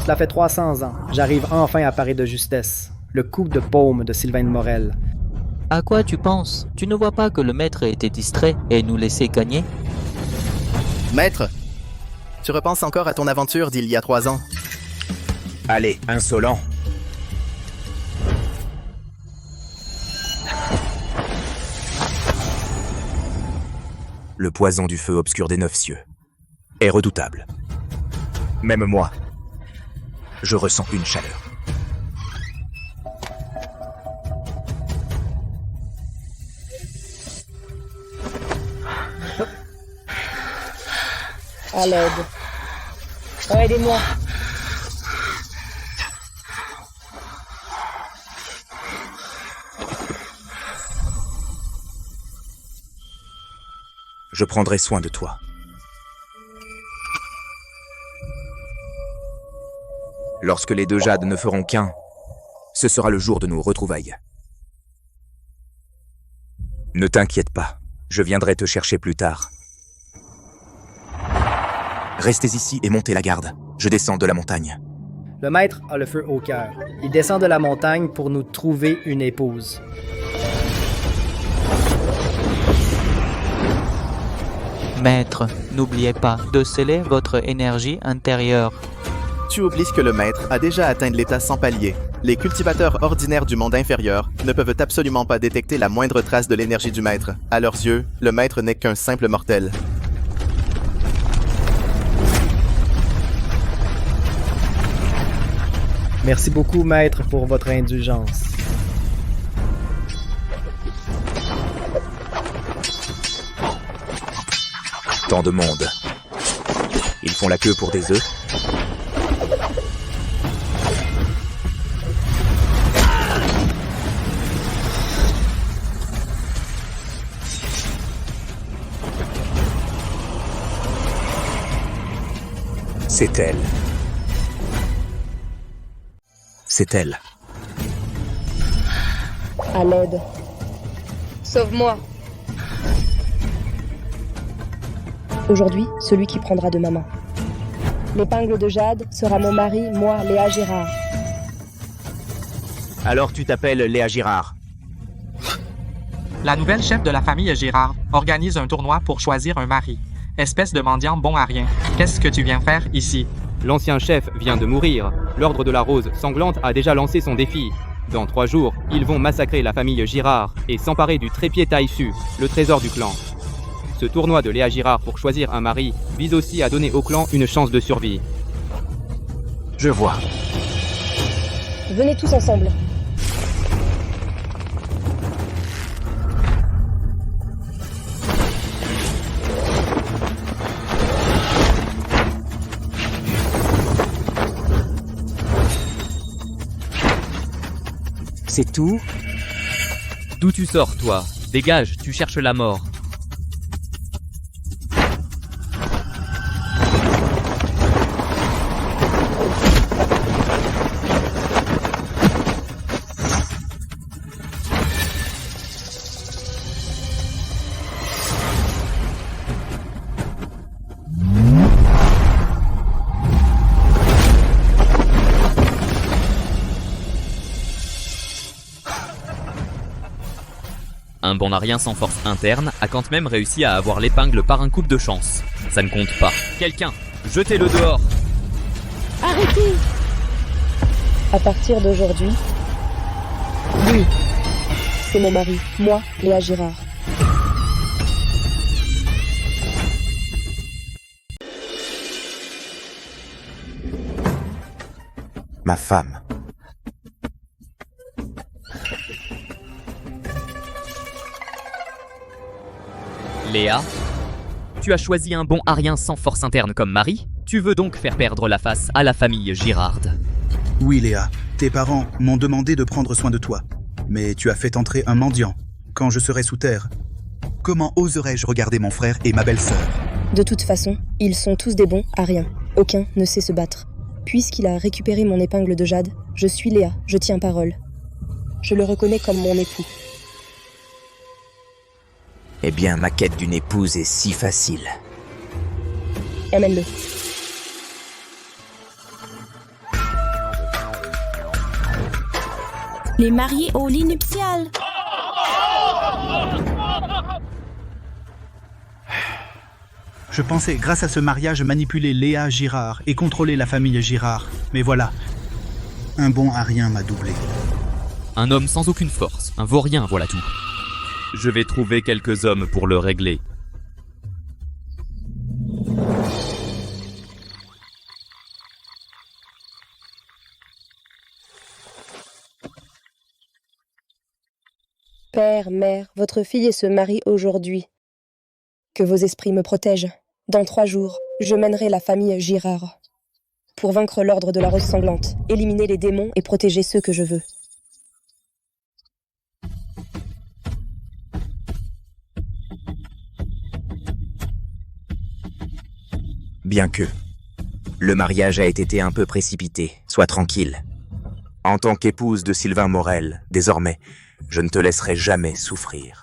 Cela fait 300 ans. J'arrive enfin à parler de justesse. Le coup de paume de Sylvain de Morel. À quoi tu penses? Tu ne vois pas que le maître était distrait et nous laissait gagner? Maître, tu repenses encore à ton aventure d'il y a 3 ans? Allez, insolent. Le poison du feu obscur des 9 cieux est redoutable. Même moi, je ressens une chaleur. À l'aide. Aidez-moi. Je prendrai soin de toi. Lorsque les 2 jades ne feront qu'un, ce sera le jour de nos retrouvailles. Ne t'inquiète pas, je viendrai te chercher plus tard. Restez ici et montez la garde. Je descends de la montagne. Le maître a le feu au cœur. Il descend de la montagne pour nous trouver une épouse. Maître, n'oubliez pas de sceller votre énergie intérieure. Tu oublies que le maître a déjà atteint l'état sans palier. Les cultivateurs ordinaires du monde inférieur ne peuvent absolument pas détecter la moindre trace de l'énergie du maître. À leurs yeux, le maître n'est qu'un simple mortel. Merci beaucoup, maître, pour votre indulgence. Tant de monde. Ils font la queue pour des œufs. C'est elle. C'est elle. À l'aide. Sauve-moi. Aujourd'hui, celui qui prendra de ma main. L'épingle de Jade sera mon mari, moi, Léa Girard. Alors tu t'appelles Léa Girard. La nouvelle chef de la famille Girard organise un tournoi pour choisir un mari. Espèce de mendiant bon à rien. Qu'est-ce que tu viens faire ici? L'ancien chef vient de mourir. L'Ordre de la Rose Sanglante a déjà lancé son défi. Dans 3 jours, ils vont massacrer la famille Girard et s'emparer du trépied Taïsu, le trésor du clan. Ce tournoi de Léa Girard pour choisir un mari vise aussi à donner au clan une chance de survie. Je vois. Venez tous ensemble. C'est tout? D'où tu sors, toi? Dégage, tu cherches la mort. Un bon arien sans force interne a quand même réussi à avoir l'épingle par un coup de chance. Ça ne compte pas. Quelqu'un, jetez-le dehors. Arrêtez! À partir d'aujourd'hui, lui, c'est mon mari, moi, Léa Girard. Ma femme. Léa, tu as choisi un bon arien sans force interne comme mari. Tu veux donc faire perdre la face à la famille Girard. Oui, Léa. Tes parents m'ont demandé de prendre soin de toi. Mais tu as fait entrer un mendiant. Quand je serai sous terre, comment oserais-je regarder mon frère et ma belle-sœur? De toute façon, ils sont tous des bons ariens. Aucun ne sait se battre. Puisqu'il a récupéré mon épingle de Jade, je suis Léa, je tiens parole. Je le reconnais comme mon époux. Eh bien, ma quête d'une épouse est si facile. Emmène-le. les marier au lit nuptial. Je pensais, grâce à ce mariage, manipuler Léa Girard et contrôler la famille Girard. Mais voilà, un bon Arien m'a doublé. Un homme sans aucune force, un vaurien, voilà tout. Je vais trouver quelques hommes pour le régler. Père, mère, votre fille se marie aujourd'hui. Que vos esprits me protègent. Dans 3 jours, je mènerai la famille Girard. Pour vaincre l'ordre de la Rose Sanglante, éliminer les démons et protéger ceux que je veux. Bien que le mariage a été un peu précipité, sois tranquille. En tant qu'épouse de Sylvain Morel, désormais, je ne te laisserai jamais souffrir.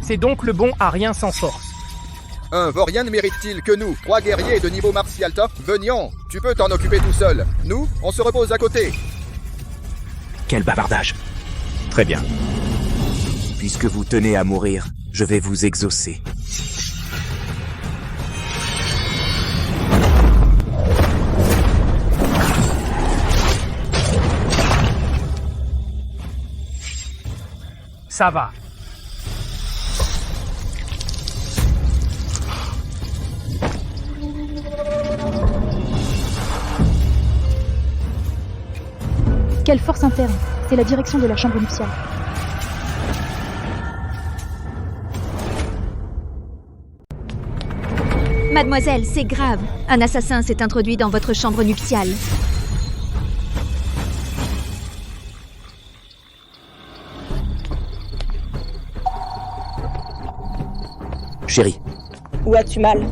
C'est donc le bon Arien sans force. Un vaurien ne mérite-t-il que nous, 3 guerriers de niveau martial top, venions, tu peux t'en occuper tout seul. Nous, on se repose à côté. Quel bavardage! Très bien. Puisque vous tenez à mourir, je vais vous exaucer. Ça va. Quelle force interne! C'est la direction de la chambre nuptiale. Mademoiselle, c'est grave. Un assassin s'est introduit dans votre chambre nuptiale. Chérie. Où as-tu mal?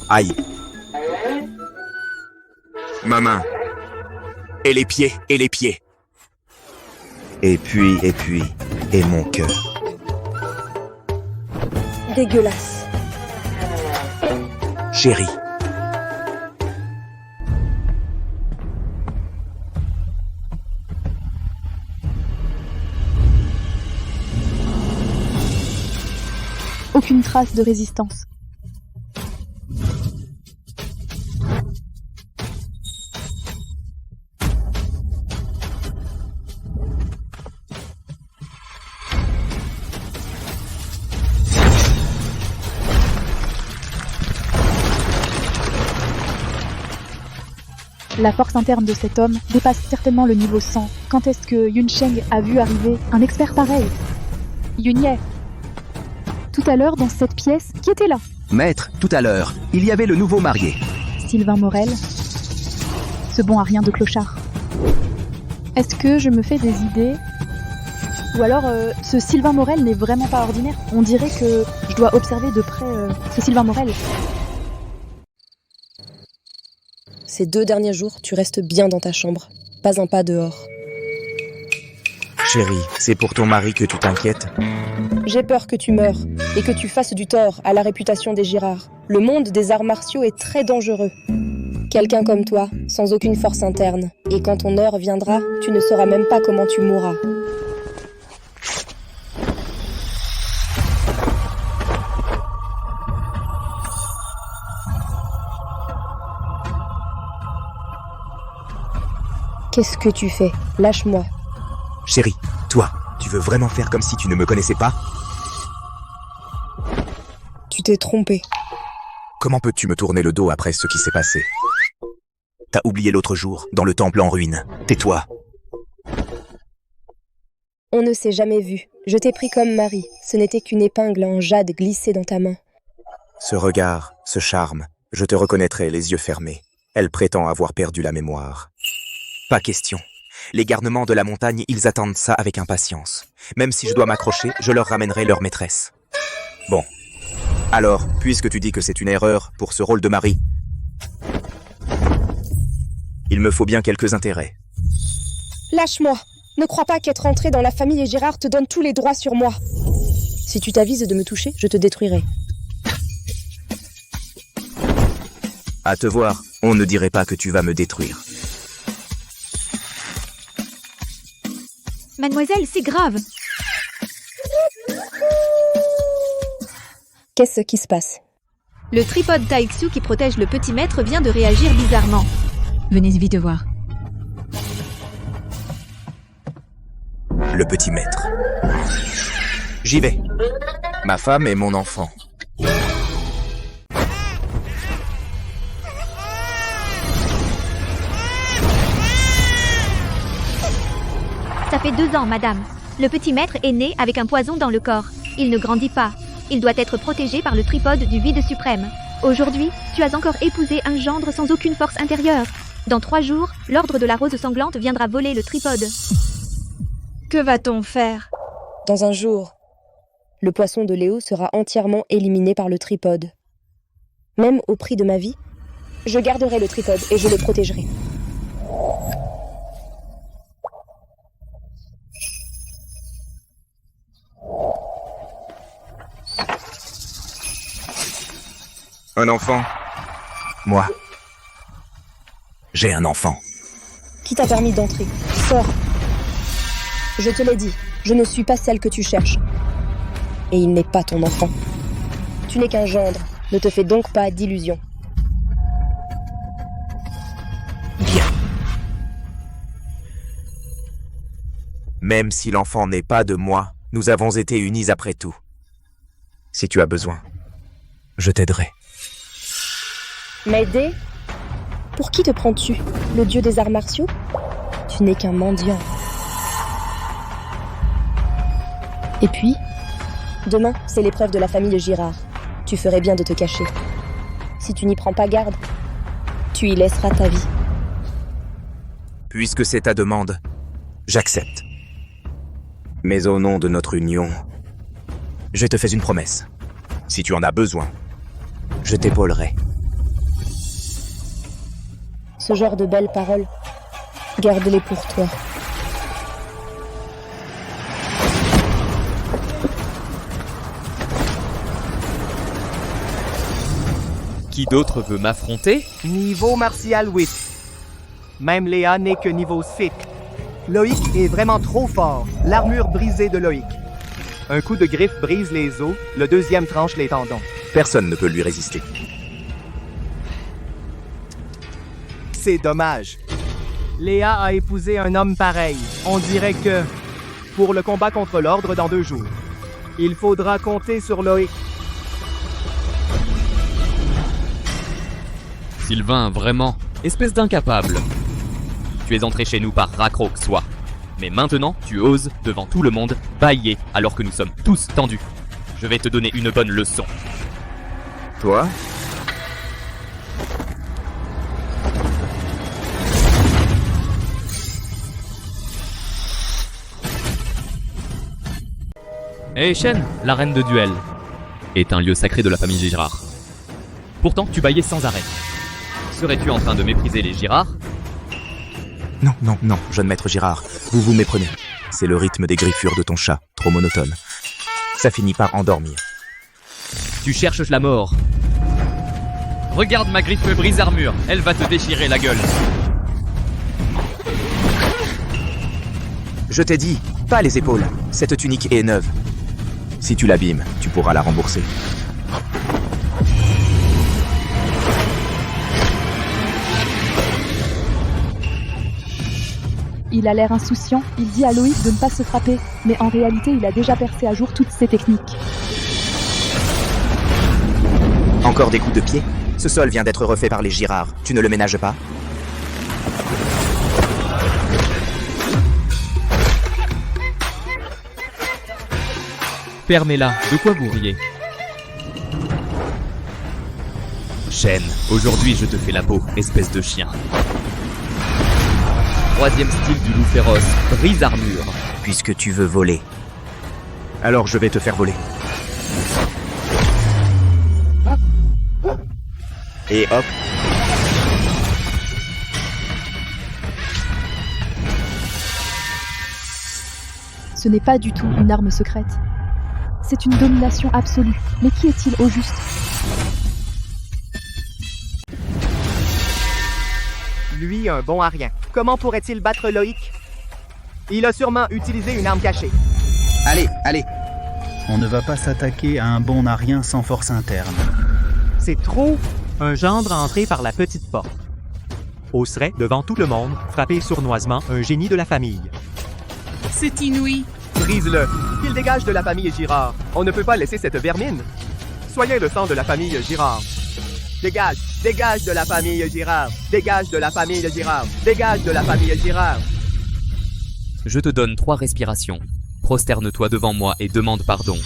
Aïe. Ma main. Et les pieds, et les pieds. Et puis, et mon cœur. Dégueulasse. Chérie. Aucune trace de résistance. La force interne de cet homme dépasse certainement le niveau 100. Quand est-ce que Yun Sheng a vu arriver un expert pareil? Yun Ye. Tout à l'heure, dans cette pièce, qui était là? Maître, tout à l'heure, il y avait le nouveau marié. Sylvain Morel. Ce bon Arien de clochard. Est-ce que je me fais des idées? Ou alors, ce Sylvain Morel n'est vraiment pas ordinaire? On dirait que je dois observer de près ce Sylvain Morel. Ces 2 derniers jours, tu restes bien dans ta chambre. Pas un pas dehors. Chérie, c'est pour ton mari que tu t'inquiètes? J'ai peur que tu meures et que tu fasses du tort à la réputation des Girard. Le monde des arts martiaux est très dangereux. Quelqu'un comme toi, sans aucune force interne. Et quand ton heure viendra, tu ne sauras même pas comment tu mourras. Qu'est-ce que tu fais? Lâche-moi. Chérie, toi, tu veux vraiment faire comme si tu ne me connaissais pas? Tu t'es trompé. Comment peux-tu me tourner le dos après ce qui s'est passé? T'as oublié l'autre jour, dans le temple en ruine. Tais-toi. On ne s'est jamais vu. Je t'ai pris comme mari. Ce n'était qu'une épingle en jade glissée dans ta main. Ce regard, ce charme, je te reconnaîtrai les yeux fermés. Elle prétend avoir perdu la mémoire. Pas question. Les garnements de la montagne, ils attendent ça avec impatience. Même si je dois m'accrocher, je leur ramènerai leur maîtresse. Bon. Alors, puisque tu dis que c'est une erreur pour ce rôle de mari, il me faut bien quelques intérêts. Lâche-moi. Ne crois pas qu'être entré dans la famille Girard te donne tous les droits sur moi. Si tu t'avises de me toucher, je te détruirai. À te voir, on ne dirait pas que tu vas me détruire. Mademoiselle, c'est grave. Qu'est-ce qui se passe? Le tripode Taixu qui protège le petit maître vient de réagir bizarrement. Venez vite voir. Le petit maître. J'y vais. Ma femme et mon enfant. Ça fait 2 ans, madame. Le petit maître est né avec un poison dans le corps. Il ne grandit pas. Il doit être protégé par le tripode du vide suprême. Aujourd'hui, tu as encore épousé un gendre sans aucune force intérieure. Dans 3 jours, l'ordre de la rose sanglante viendra voler le tripode. Que va-t-on faire? Dans un jour, le poisson de Léo sera entièrement éliminé par le tripode. Même au prix de ma vie, je garderai le tripode et je le protégerai. Un enfant. Moi. J'ai un enfant. Qui t'a permis d'entrer? Sors. Je te l'ai dit, je ne suis pas celle que tu cherches. Et il n'est pas ton enfant. Tu n'es qu'un gendre, ne te fais donc pas d'illusions. Bien. Même si l'enfant n'est pas de moi, nous avons été unis après tout. Si tu as besoin, je t'aiderai. M'aider? Pour qui te prends-tu? Le dieu des arts martiaux? Tu n'es qu'un mendiant. Et puis, demain, c'est l'épreuve de la famille Girard. Tu ferais bien de te cacher. Si tu n'y prends pas garde, tu y laisseras ta vie. Puisque c'est ta demande, j'accepte. Mais au nom de notre union, je te fais une promesse. Si tu en as besoin, je t'épaulerai. Ce genre de belles paroles, garde-les pour toi. Qui d'autre veut m'affronter? Niveau martial 8. Même Léa n'est que niveau 6. Loïc est vraiment trop fort. L'armure brisée de Loïc. Un coup de griffe brise les os, le deuxième tranche les tendons. Personne ne peut lui résister. C'est dommage. Léa a épousé un homme pareil. On dirait que... pour le combat contre l'ordre dans 2 jours. Il faudra compter sur Loïc. Sylvain, vraiment, espèce d'incapable. Tu es entré chez nous par raccroc, soit. Mais maintenant, tu oses, devant tout le monde, bâiller alors que nous sommes tous tendus. Je vais te donner une bonne leçon. Toi ? Hé Shen, l'arène de duel, est un lieu sacré de la famille Girard. Pourtant, tu bâillais sans arrêt. Serais-tu en train de mépriser les Girard? Non, non, non, jeune maître Girard, vous vous méprenez. C'est le rythme des griffures de ton chat, trop monotone. Ça finit par endormir. Tu cherches la mort. Regarde ma griffe brise-armure, elle va te déchirer la gueule. Je t'ai dit, pas les épaules, cette tunique est neuve. Si tu l'abîmes, tu pourras la rembourser. Il a l'air insouciant, il dit à Loïc de ne pas se frapper, mais en réalité il a déjà percé à jour toutes ses techniques. Encore des coups de pied? Ce sol vient d'être refait par les Girard, tu ne le ménages pas? Permets-la, de quoi vous riez? Shen, aujourd'hui je te fais la peau, espèce de chien. 3e style du loup féroce, brise-armure. Puisque tu veux voler, alors je vais te faire voler. Et hop. Ce n'est pas du tout une arme secrète. C'est une domination absolue. Mais qui est-il au juste? Lui, un bon à rien. Comment pourrait-il battre Loïc? Il a sûrement utilisé une arme cachée. Allez, allez. On ne va pas s'attaquer à un bon à rien sans force interne. C'est trop. Un gendre entré par la petite porte. Oserait, devant tout le monde, frapper sournoisement un génie de la famille. C'est inouï. Brise-le. Qu'il dégage de la famille Girard. On ne peut pas laisser cette vermine. Soyez le sang de la famille Girard. Dégage, dégage de la famille Girard. Dégage de la famille Girard. Dégage de la famille Girard. Je te donne 3 respirations. Prosterne-toi devant moi et demande pardon.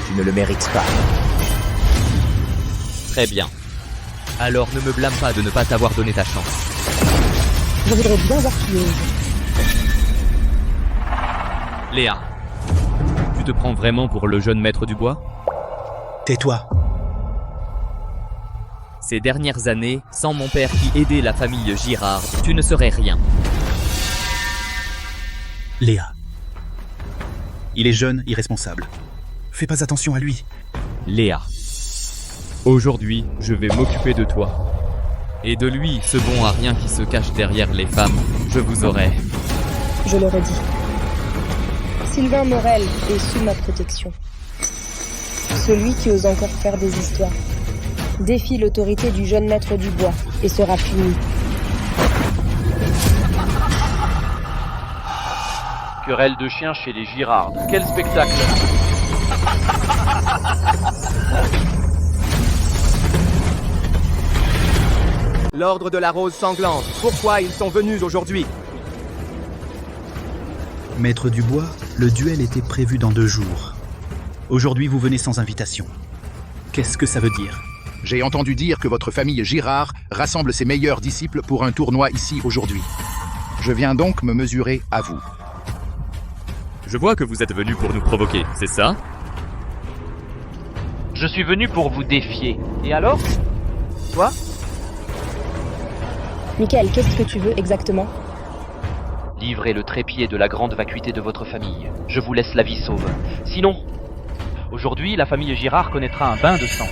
Tu ne le mérites pas. Très bien. Alors ne me blâme pas de ne pas t'avoir donné ta chance. Je voudrais bien voir qui ose. Léa, tu te prends vraiment pour le jeune maître du bois? Tais-toi. Ces dernières années, sans mon père qui aidait la famille Girard, tu ne serais rien. Léa. Il est jeune, irresponsable. Fais pas attention à lui. Léa. Aujourd'hui, je vais m'occuper de toi. Et de lui, ce bon à rien qui se cache derrière les femmes, je vous aurai. Je le redis. Sylvain Morel est sous ma protection. Celui qui ose encore faire des histoires défie l'autorité du jeune maître du bois et sera puni. Querelle de chiens chez les Girard. Quel spectacle! L'ordre de la rose sanglante. Pourquoi ils sont venus aujourd'hui? Maître du bois, le duel était prévu dans 2 jours. Aujourd'hui, vous venez sans invitation. Qu'est-ce que ça veut dire? J'ai entendu dire que votre famille Girard rassemble ses meilleurs disciples pour un tournoi ici aujourd'hui. Je viens donc me mesurer à vous. Je vois que vous êtes venu pour nous provoquer, c'est ça? Je suis venu pour vous défier. Et alors? Toi? Michael, qu'est-ce que tu veux exactement? Livrez le trépied de la grande vacuité de votre famille. Je vous laisse la vie sauve. Sinon, aujourd'hui, la famille Girard connaîtra un bain de sang.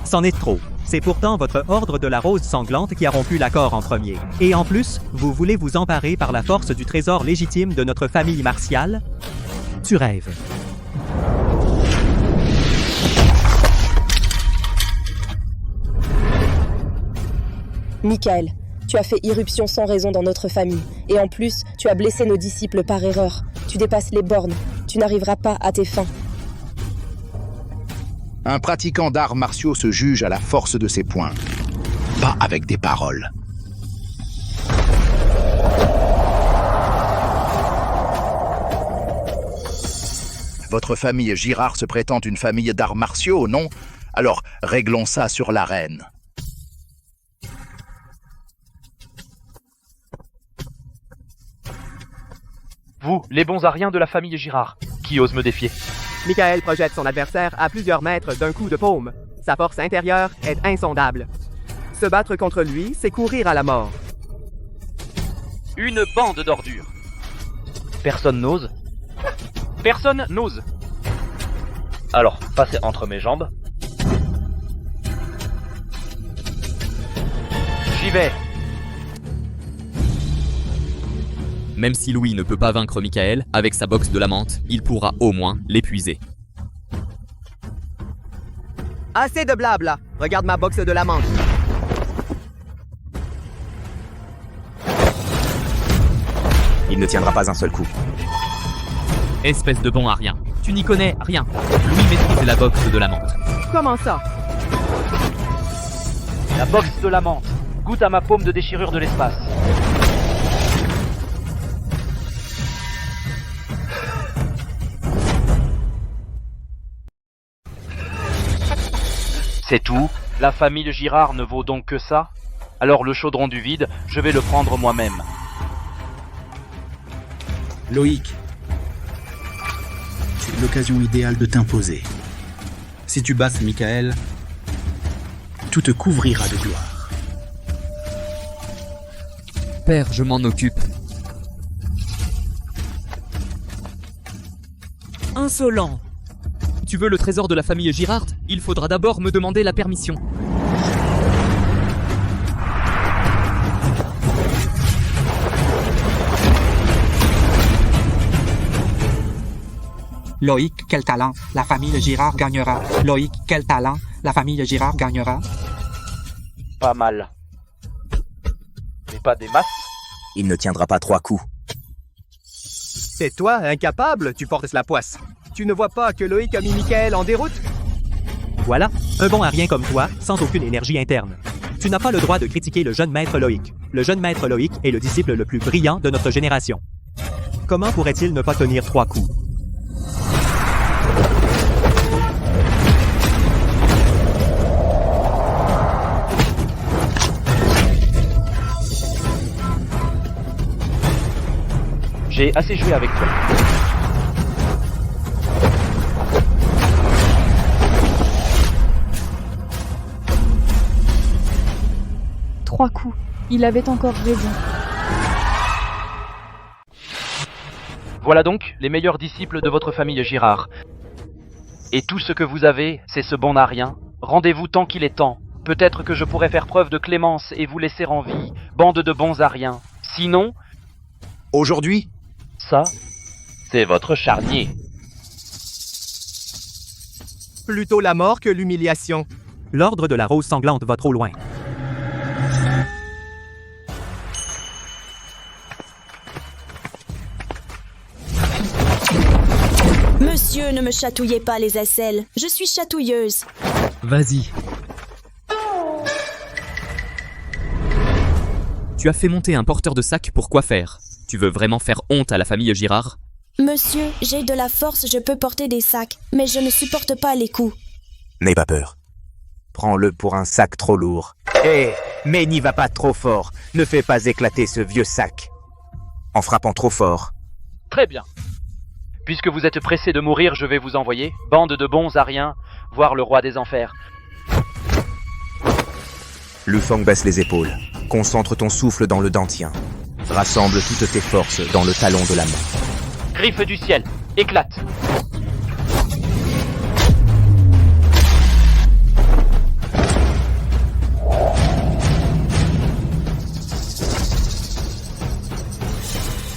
C'en est trop. C'est pourtant votre ordre de la rose sanglante qui a rompu l'accord en premier. Et en plus, vous voulez vous emparer par la force du trésor légitime de notre famille martiale? Tu rêves. Michael, tu as fait irruption sans raison dans notre famille. Et en plus, tu as blessé nos disciples par erreur. Tu dépasses les bornes. Tu n'arriveras pas à tes fins. Un pratiquant d'arts martiaux se juge à la force de ses poings, pas avec des paroles. Votre famille Girard se prétend une famille d'arts martiaux, non? Alors, réglons ça sur l'arène. Vous, les bons à rien de la famille Girard, qui ose me défier? Michael projette son adversaire à plusieurs mètres d'un coup de paume. Sa force intérieure est insondable. Se battre contre lui, c'est courir à la mort. Une bande d'ordures. Personne n'ose? Personne n'ose. Alors, passez entre mes jambes. J'y vais. Même si Louis ne peut pas vaincre Michael, avec sa boxe de la menthe, il pourra au moins l'épuiser. Assez de blabla. Regarde ma boxe de la menthe. Il ne tiendra pas un seul coup. Espèce de bon à rien. Tu n'y connais rien. Louis maîtrise la boxe de la menthe. Comment ça? La boxe de la menthe. Goûte à ma paume de déchirure de l'espace. C'est tout? La famille de Girard ne vaut donc que ça? Alors le chaudron du vide, je vais le prendre moi-même. Loïc, c'est l'occasion idéale de t'imposer. Si tu basses Michael, tout te couvrira de gloire. Père, je m'en occupe. insolent! Tu veux le trésor de la famille Girard? Il faudra d'abord me demander la permission. Loïc, quel talent! La famille Girard gagnera. Loïc, quel talent! La famille Girard gagnera. Pas mal. Mais pas des masses. Il ne tiendra pas 3 coups. C'est toi, incapable, tu portes la poisse. Tu ne vois pas que Loïc a mis Michael en déroute? Voilà, un bon à rien comme toi, sans aucune énergie interne. Tu n'as pas le droit de critiquer le jeune maître Loïc. Le jeune maître Loïc est le disciple le plus brillant de notre génération. Comment pourrait-il ne pas tenir 3 coups? J'ai assez joué avec toi. Trois coups. Il avait encore raison. Voilà donc les meilleurs disciples de votre famille Girard. Et tout ce que vous avez, c'est ce bon à rien. Rendez-vous tant qu'il est temps. Peut-être que je pourrai faire preuve de clémence et vous laisser en vie, bande de bons à rien. Sinon... Aujourd'hui, ça, c'est votre charnier. Plutôt la mort que l'humiliation. L'ordre de la rose sanglante va trop loin. Monsieur, ne me chatouillez pas les aisselles. Je suis chatouilleuse. Vas-y. Tu as fait monter un porteur de sac pour quoi faire? Tu veux vraiment faire honte à la famille Girard? Monsieur, j'ai de la force, je peux porter des sacs, mais je ne supporte pas les coups. N'aie pas peur. Prends-le pour un sac trop lourd. Mais n'y va pas trop fort. Ne fais pas éclater ce vieux sac. En frappant trop fort. Très bien. Puisque vous êtes pressé de mourir, je vais vous envoyer, bande de bons à rien, voir le roi des enfers. Lu Feng baisse les épaules. Concentre ton souffle dans le dentien. Rassemble toutes tes forces dans le talon de la main. Griffe du ciel, éclate.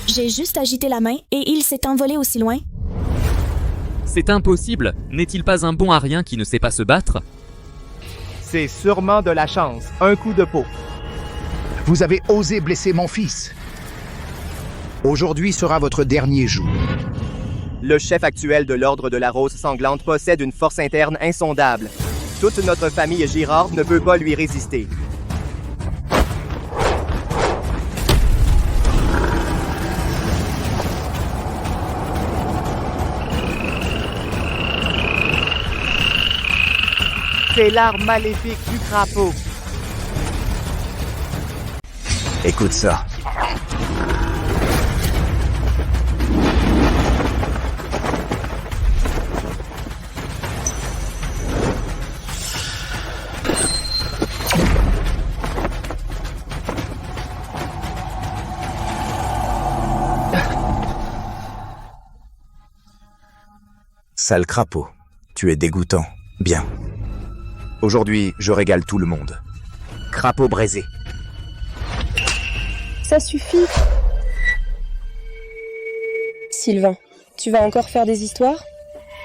J'ai juste agité la main et il s'est envolé aussi loin. C'est impossible. N'est-il pas un bon à rien qui ne sait pas se battre? C'est sûrement de la chance. Un coup de peau. vous avez osé blesser mon fils. Aujourd'hui sera votre dernier jour. Le chef actuel de l'Ordre de la Rose Sanglante possède une force interne insondable. Toute notre famille Girard ne peut pas lui résister. C'est l'arme maléfique du crapaud. Écoute ça. Sale crapaud, tu es dégoûtant. Bien. Aujourd'hui, je régale tout le monde. Crapaud braisé. Ça suffit. Sylvain, tu vas encore faire des histoires?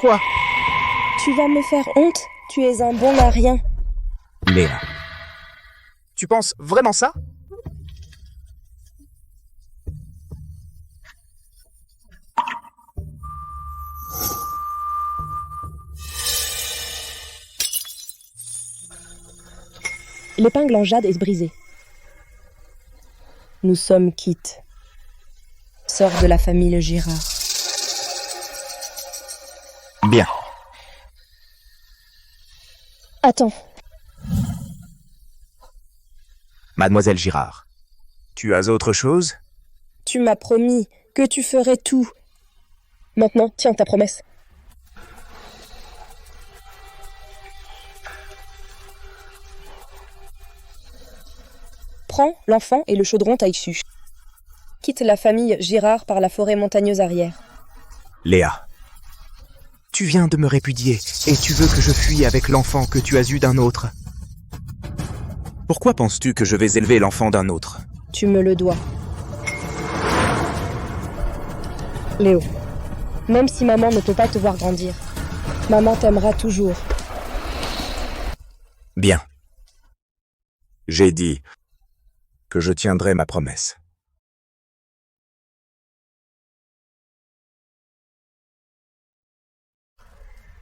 Quoi? Tu vas me faire honte? Tu es un bon à rien. Léa. Tu penses vraiment ça? L'épingle en jade est brisée. Nous sommes quittes. Sœur de la famille Girard. Bien. Attends. Mademoiselle Girard, tu as autre chose? Tu m'as promis que tu ferais tout. Maintenant, tiens ta promesse. Prends l'enfant et le chaudron Taïchu. Quitte la famille Girard par la forêt montagneuse arrière. Léa, Tu viens de me répudier, et tu veux que je fuie avec l'enfant que tu as eu d'un autre. Pourquoi penses-tu que je vais élever l'enfant d'un autre? Tu me le dois. Léo, même si maman ne peut pas te voir grandir, maman t'aimera toujours. Bien. J'ai dit que je tiendrai ma promesse.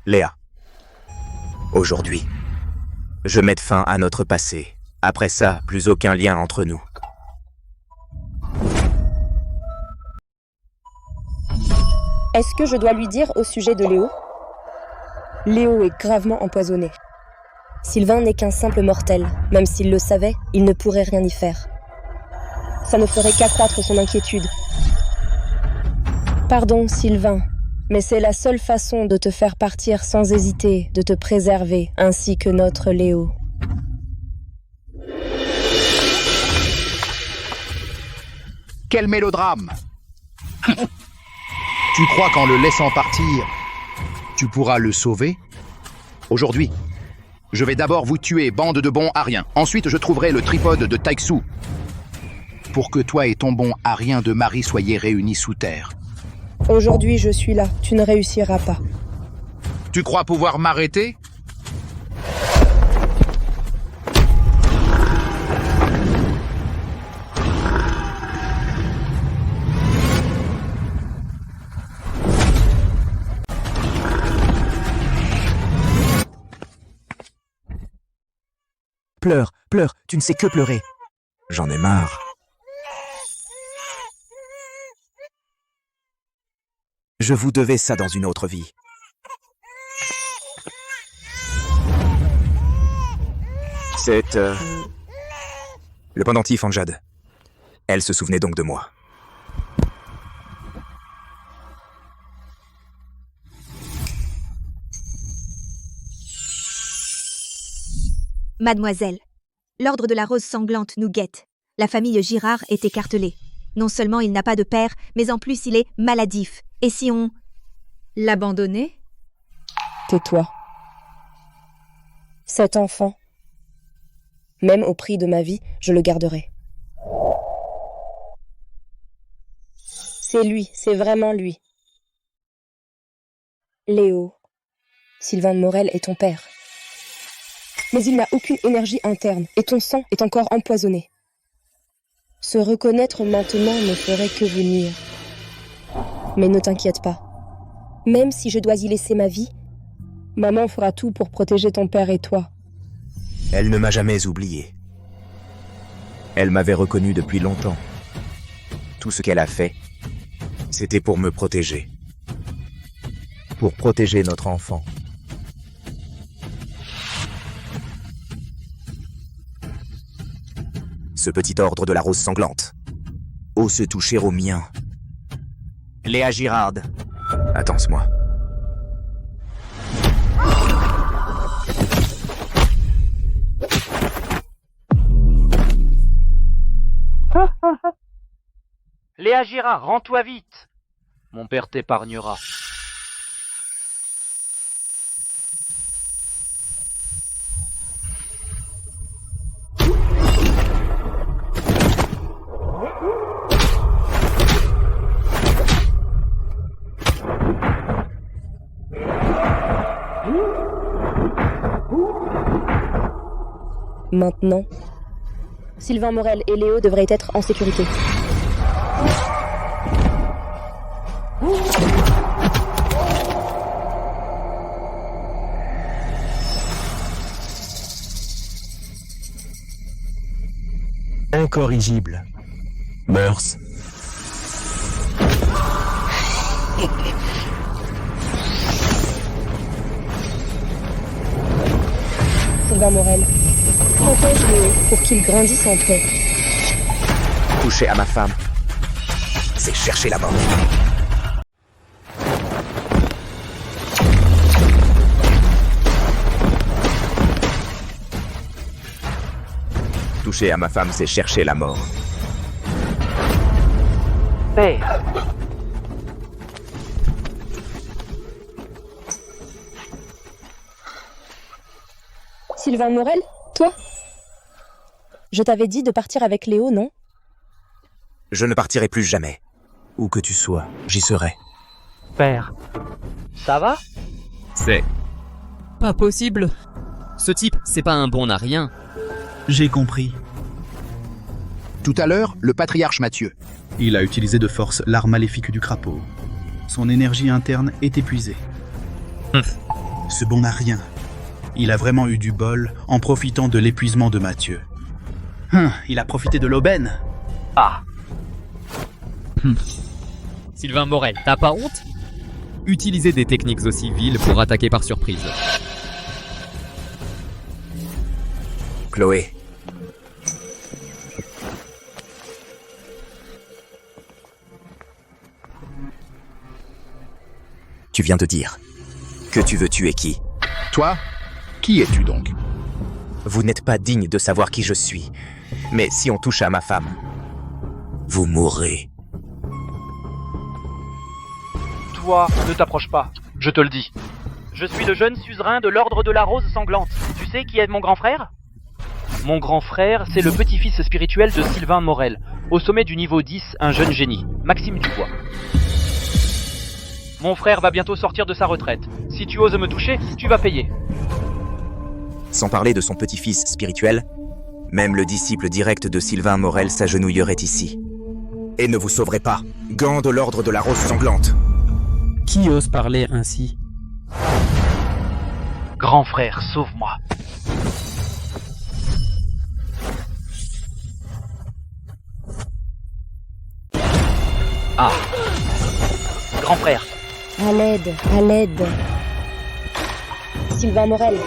Léa. Aujourd'hui, je mets fin à notre passé. Après ça, plus aucun lien entre nous. Est-ce que je dois lui dire au sujet de Léo? Léo est gravement empoisonné. Sylvain n'est qu'un simple mortel. Même s'il le savait, il ne pourrait rien y faire. Ça ne ferait qu'accroître son inquiétude. Pardon, Sylvain, mais c'est la seule façon de te faire partir sans hésiter, de te préserver, ainsi que notre Léo. Quel mélodrame! Tu crois qu'en le laissant partir, tu pourras le sauver? Aujourd'hui, je vais d'abord vous tuer, bande de bons Ariens. Ensuite, je trouverai le tripode de Taixu pour que toi et ton bon Arien de Marie soyez réunis sous terre. Aujourd'hui, je suis là. Tu ne réussiras pas. Tu crois pouvoir m'arrêter? Pleure, pleure, tu ne sais que pleurer. J'en ai marre. Je vous devais ça dans une autre vie. C'est le pendentif en jade. Elle se souvenait donc de moi. Mademoiselle, l'ordre de la rose sanglante nous guette. La famille Girard est écartelée. Non seulement il n'a pas de père, mais en plus il est maladif. Et si on l'abandonnait? Tais-toi. Cet enfant, même au prix de ma vie, je le garderai. C'est lui, c'est vraiment lui. Léo, Sylvain de Morel est ton père. Mais il n'a aucune énergie interne, et ton sang est encore empoisonné. Se reconnaître maintenant ne ferait que vous nuire. Mais ne t'inquiète pas. Même si je dois y laisser ma vie, maman fera tout pour protéger ton père et toi. Elle ne m'a jamais oublié. Elle m'avait reconnu depuis longtemps. Tout ce qu'elle a fait, c'était pour me protéger. Pour protéger notre enfant. Ce petit ordre de la rose sanglante ose toucher au mien. Léa Girard. Attends-moi. Léa Girard, rends-toi vite. Mon père t'épargnera. Maintenant, Sylvain Morel et Léo devraient être en sécurité. Incorrigible. Mœurs. Sylvain Morel, protège Léo pour qu'il grandisse en paix. Toucher à ma femme, c'est chercher la mort. Toucher à ma femme, c'est chercher la mort. Père. Sylvain Morel, toi? Je t'avais dit de partir avec Léo, non? Je ne partirai plus jamais. Où que tu sois, j'y serai. Père. Ça va? C'est pas possible. Ce type, c'est pas un bon à rien. J'ai compris. Tout à l'heure, le patriarche Mathieu. Il a utilisé de force l'art maléfique du crapaud. Son énergie interne est épuisée. Ce bon n'a rien. Il a vraiment eu du bol en profitant de l'épuisement de Mathieu. Il a profité de l'aubaine. Ah. Sylvain Morel, t'as pas honte? Utiliser des techniques aussi viles pour attaquer par surprise. Chloé. Tu viens de dire que tu veux tuer qui? Toi? Qui es-tu donc? Vous n'êtes pas digne de savoir qui je suis. Mais si on touche à ma femme, vous mourrez. Toi, ne t'approche pas, je te le dis. Je suis le jeune suzerain de l'Ordre de la Rose Sanglante. Tu sais qui est mon grand frère? Mon grand frère, c'est le petit-fils spirituel de Sylvain Morel. Au sommet du niveau 10, un jeune génie, Maxime Dubois. Mon frère va bientôt sortir de sa retraite. Si tu oses me toucher, tu vas payer. Sans parler de son petit-fils spirituel, même le disciple direct de Sylvain Morel s'agenouillerait ici. Et ne vous sauverez pas, gants de l'Ordre de la Rose Sanglante. Qui ose parler ainsi? Grand frère, sauve-moi. Ah. Grand frère. À l'aide, à l'aide. Sylvain Morel,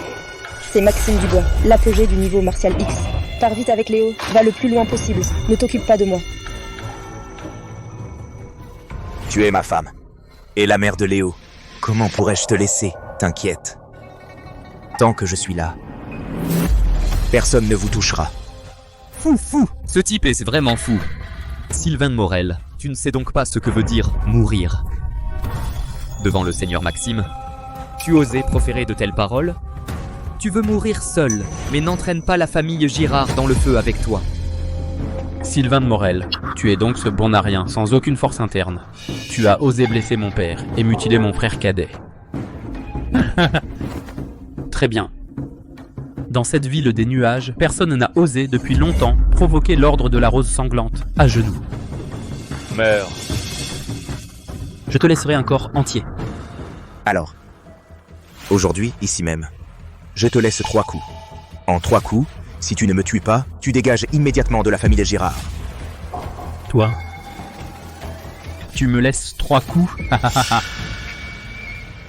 c'est Maxime Dubois, l'apogée du niveau martial X. Pars vite avec Léo, va le plus loin possible. Ne t'occupe pas de moi. Tu es ma femme. Et la mère de Léo. Comment pourrais-je te laisser? T'inquiète. Tant que je suis là, personne ne vous touchera. Fou. Ce type est vraiment fou. Sylvain Morel, tu ne sais donc pas ce que veut dire mourir. Devant le seigneur Maxime, tu osais proférer de telles paroles? Tu veux mourir seul, mais n'entraîne pas la famille Girard dans le feu avec toi. Sylvain de Morel, tu es donc ce bon à rien, sans aucune force interne. Tu as osé blesser mon père et mutiler mon frère cadet. Très bien. Dans cette ville des nuages, personne n'a osé depuis longtemps provoquer l'Ordre de la Rose Sanglante, à genoux. Meurs. Je te laisserai un corps entier. Alors, aujourd'hui, ici même, je te laisse 3 coups. En 3 coups, si tu ne me tues pas, tu dégages immédiatement de la famille Girard. Toi, tu me laisses 3 coups?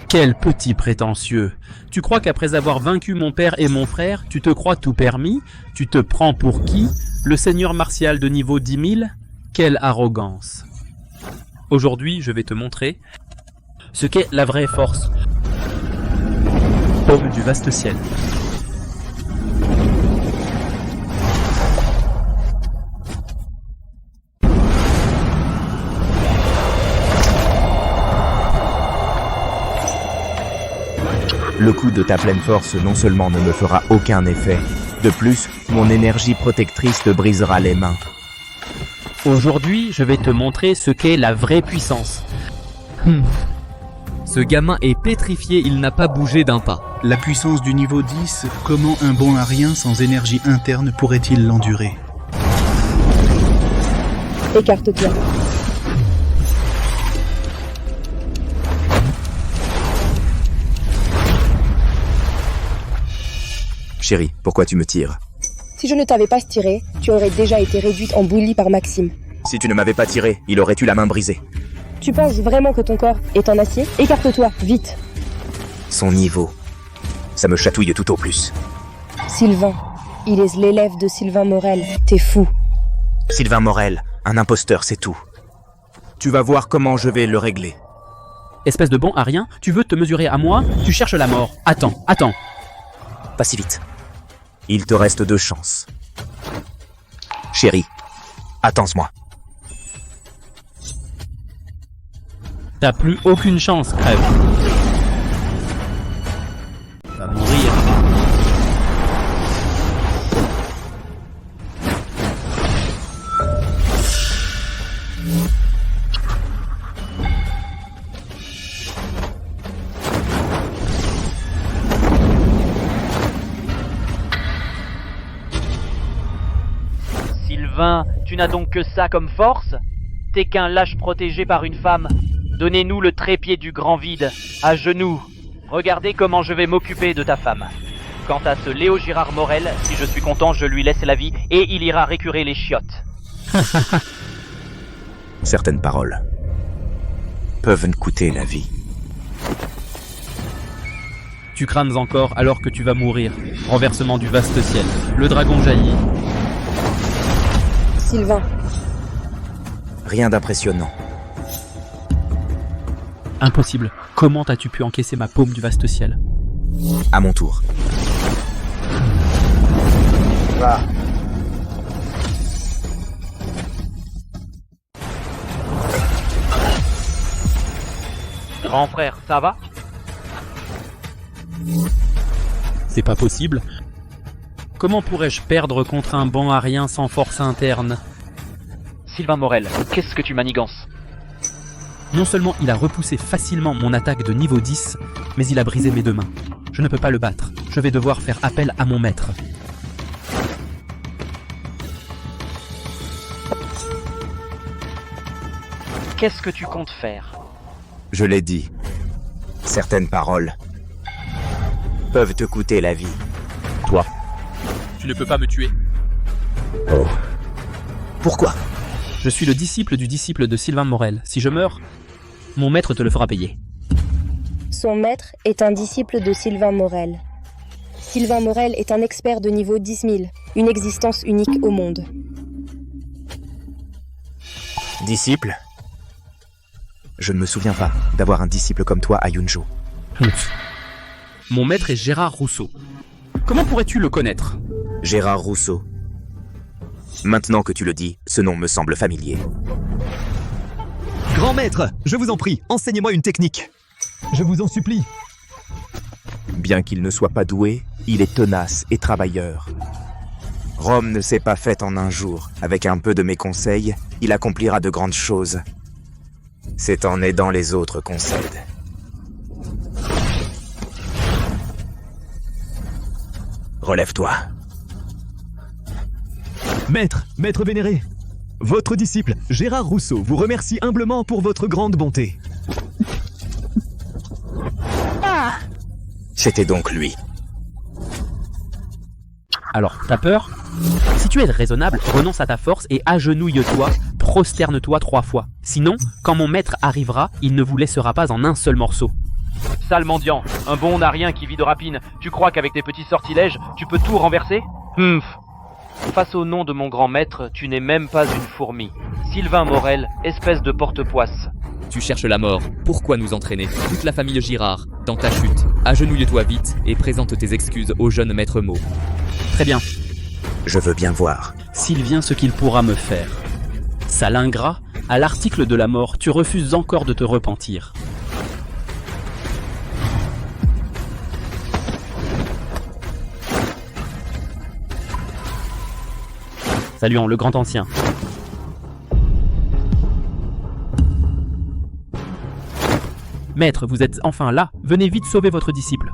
Quel petit prétentieux! Tu crois qu'après avoir vaincu mon père et mon frère, tu te crois tout permis? Tu te prends pour qui? Le seigneur martial de niveau 10 000? Quelle arrogance! Aujourd'hui, je vais te montrer ce qu'est la vraie force. Homme du vaste ciel. Le coup de ta pleine force non seulement ne me fera aucun effet, de plus, mon énergie protectrice te brisera les mains. Aujourd'hui, je vais te montrer ce qu'est la vraie puissance. Ce gamin est pétrifié, il n'a pas bougé d'un pas. La puissance du niveau 10, comment un bon à rien sans énergie interne pourrait-il l'endurer? Écarte-toi. Chérie, pourquoi tu me tires? Si je ne t'avais pas tiré, tu aurais déjà été réduite en bouillie par Maxime. Si tu ne m'avais pas tiré, il aurait eu la main brisée. Tu penses vraiment que ton corps est en acier? Écarte-toi, vite. Son niveau, ça me chatouille tout au plus. Sylvain, il est l'élève de Sylvain Morel, t'es fou. Sylvain Morel, un imposteur, c'est tout. Tu vas voir comment je vais le régler. Espèce de bon à rien, tu veux te mesurer à moi? Tu cherches la mort. Attends. Pas si vite. Il te reste 2 chances. Chérie, attends-moi. T'as plus aucune chance, crève. Va mourir. Sylvain, tu n'as donc que ça comme force? T'es qu'un lâche protégé par une femme. Donnez-nous le trépied du grand vide, à genoux. Regardez comment je vais m'occuper de ta femme. Quant à ce Léo Girard Morel, si je suis content, je lui laisse la vie et il ira récurer les chiottes. Certaines paroles peuvent coûter la vie. Tu crânes encore alors que tu vas mourir. Renversement du vaste ciel. Le dragon jaillit. Sylvain. Rien d'impressionnant. Impossible. Comment as-tu pu encaisser ma paume du vaste ciel? À mon tour. Va. Grand frère, ça va? C'est pas possible. Comment pourrais-je perdre contre un banc arien sans force interne? Sylvain Morel, qu'est-ce que tu manigances? Non seulement il a repoussé facilement mon attaque de niveau 10, mais il a brisé mes deux mains. Je ne peux pas le battre. Je vais devoir faire appel à mon maître. Qu'est-ce que tu comptes faire? Je l'ai dit. Certaines paroles peuvent te coûter la vie. Toi, tu ne peux pas me tuer. Oh. Pourquoi? Je suis le disciple du disciple de Sylvain Morel. Si je meurs, mon maître te le fera payer. Son maître est un disciple de Sylvain Morel. Sylvain Morel est un expert de niveau 10 000, une existence unique au monde. Disciple? Je ne me souviens pas d'avoir un disciple comme toi à Yunjo. Mon maître est Gérard Rousseau. Comment pourrais-tu le connaître? Gérard Rousseau. Maintenant que tu le dis, ce nom me semble familier. Grand maître, je vous en prie, enseignez-moi une technique. Je vous en supplie. Bien qu'il ne soit pas doué, il est tenace et travailleur. Rome ne s'est pas faite en un jour. Avec un peu de mes conseils, il accomplira de grandes choses. C'est en aidant les autres qu'on s'aide. Relève-toi. Maître vénéré, votre disciple, Gérard Rousseau, vous remercie humblement pour votre grande bonté. C'était donc lui. Alors, t'as peur? Si tu es raisonnable, renonce à ta force et agenouille-toi, prosterne-toi 3 fois. Sinon, quand mon maître arrivera, il ne vous laissera pas en un seul morceau. Sale mendiant, un bon narien qui vit de rapine, tu crois qu'avec tes petits sortilèges, tu peux tout renverser? Face au nom de mon grand maître, tu n'es même pas une fourmi. Sylvain Morel, espèce de porte-poisse. Tu cherches la mort, pourquoi nous entraîner, toute la famille Girard, dans ta chute? Agenouille-toi vite et présente tes excuses au jeune maître mot. Très bien. Je veux bien voir. S'il vient ce qu'il pourra me faire. Sale ingrat, à l'article de la mort, tu refuses encore de te repentir. Saluons le grand ancien. Maître, vous êtes enfin là. Venez vite sauver votre disciple.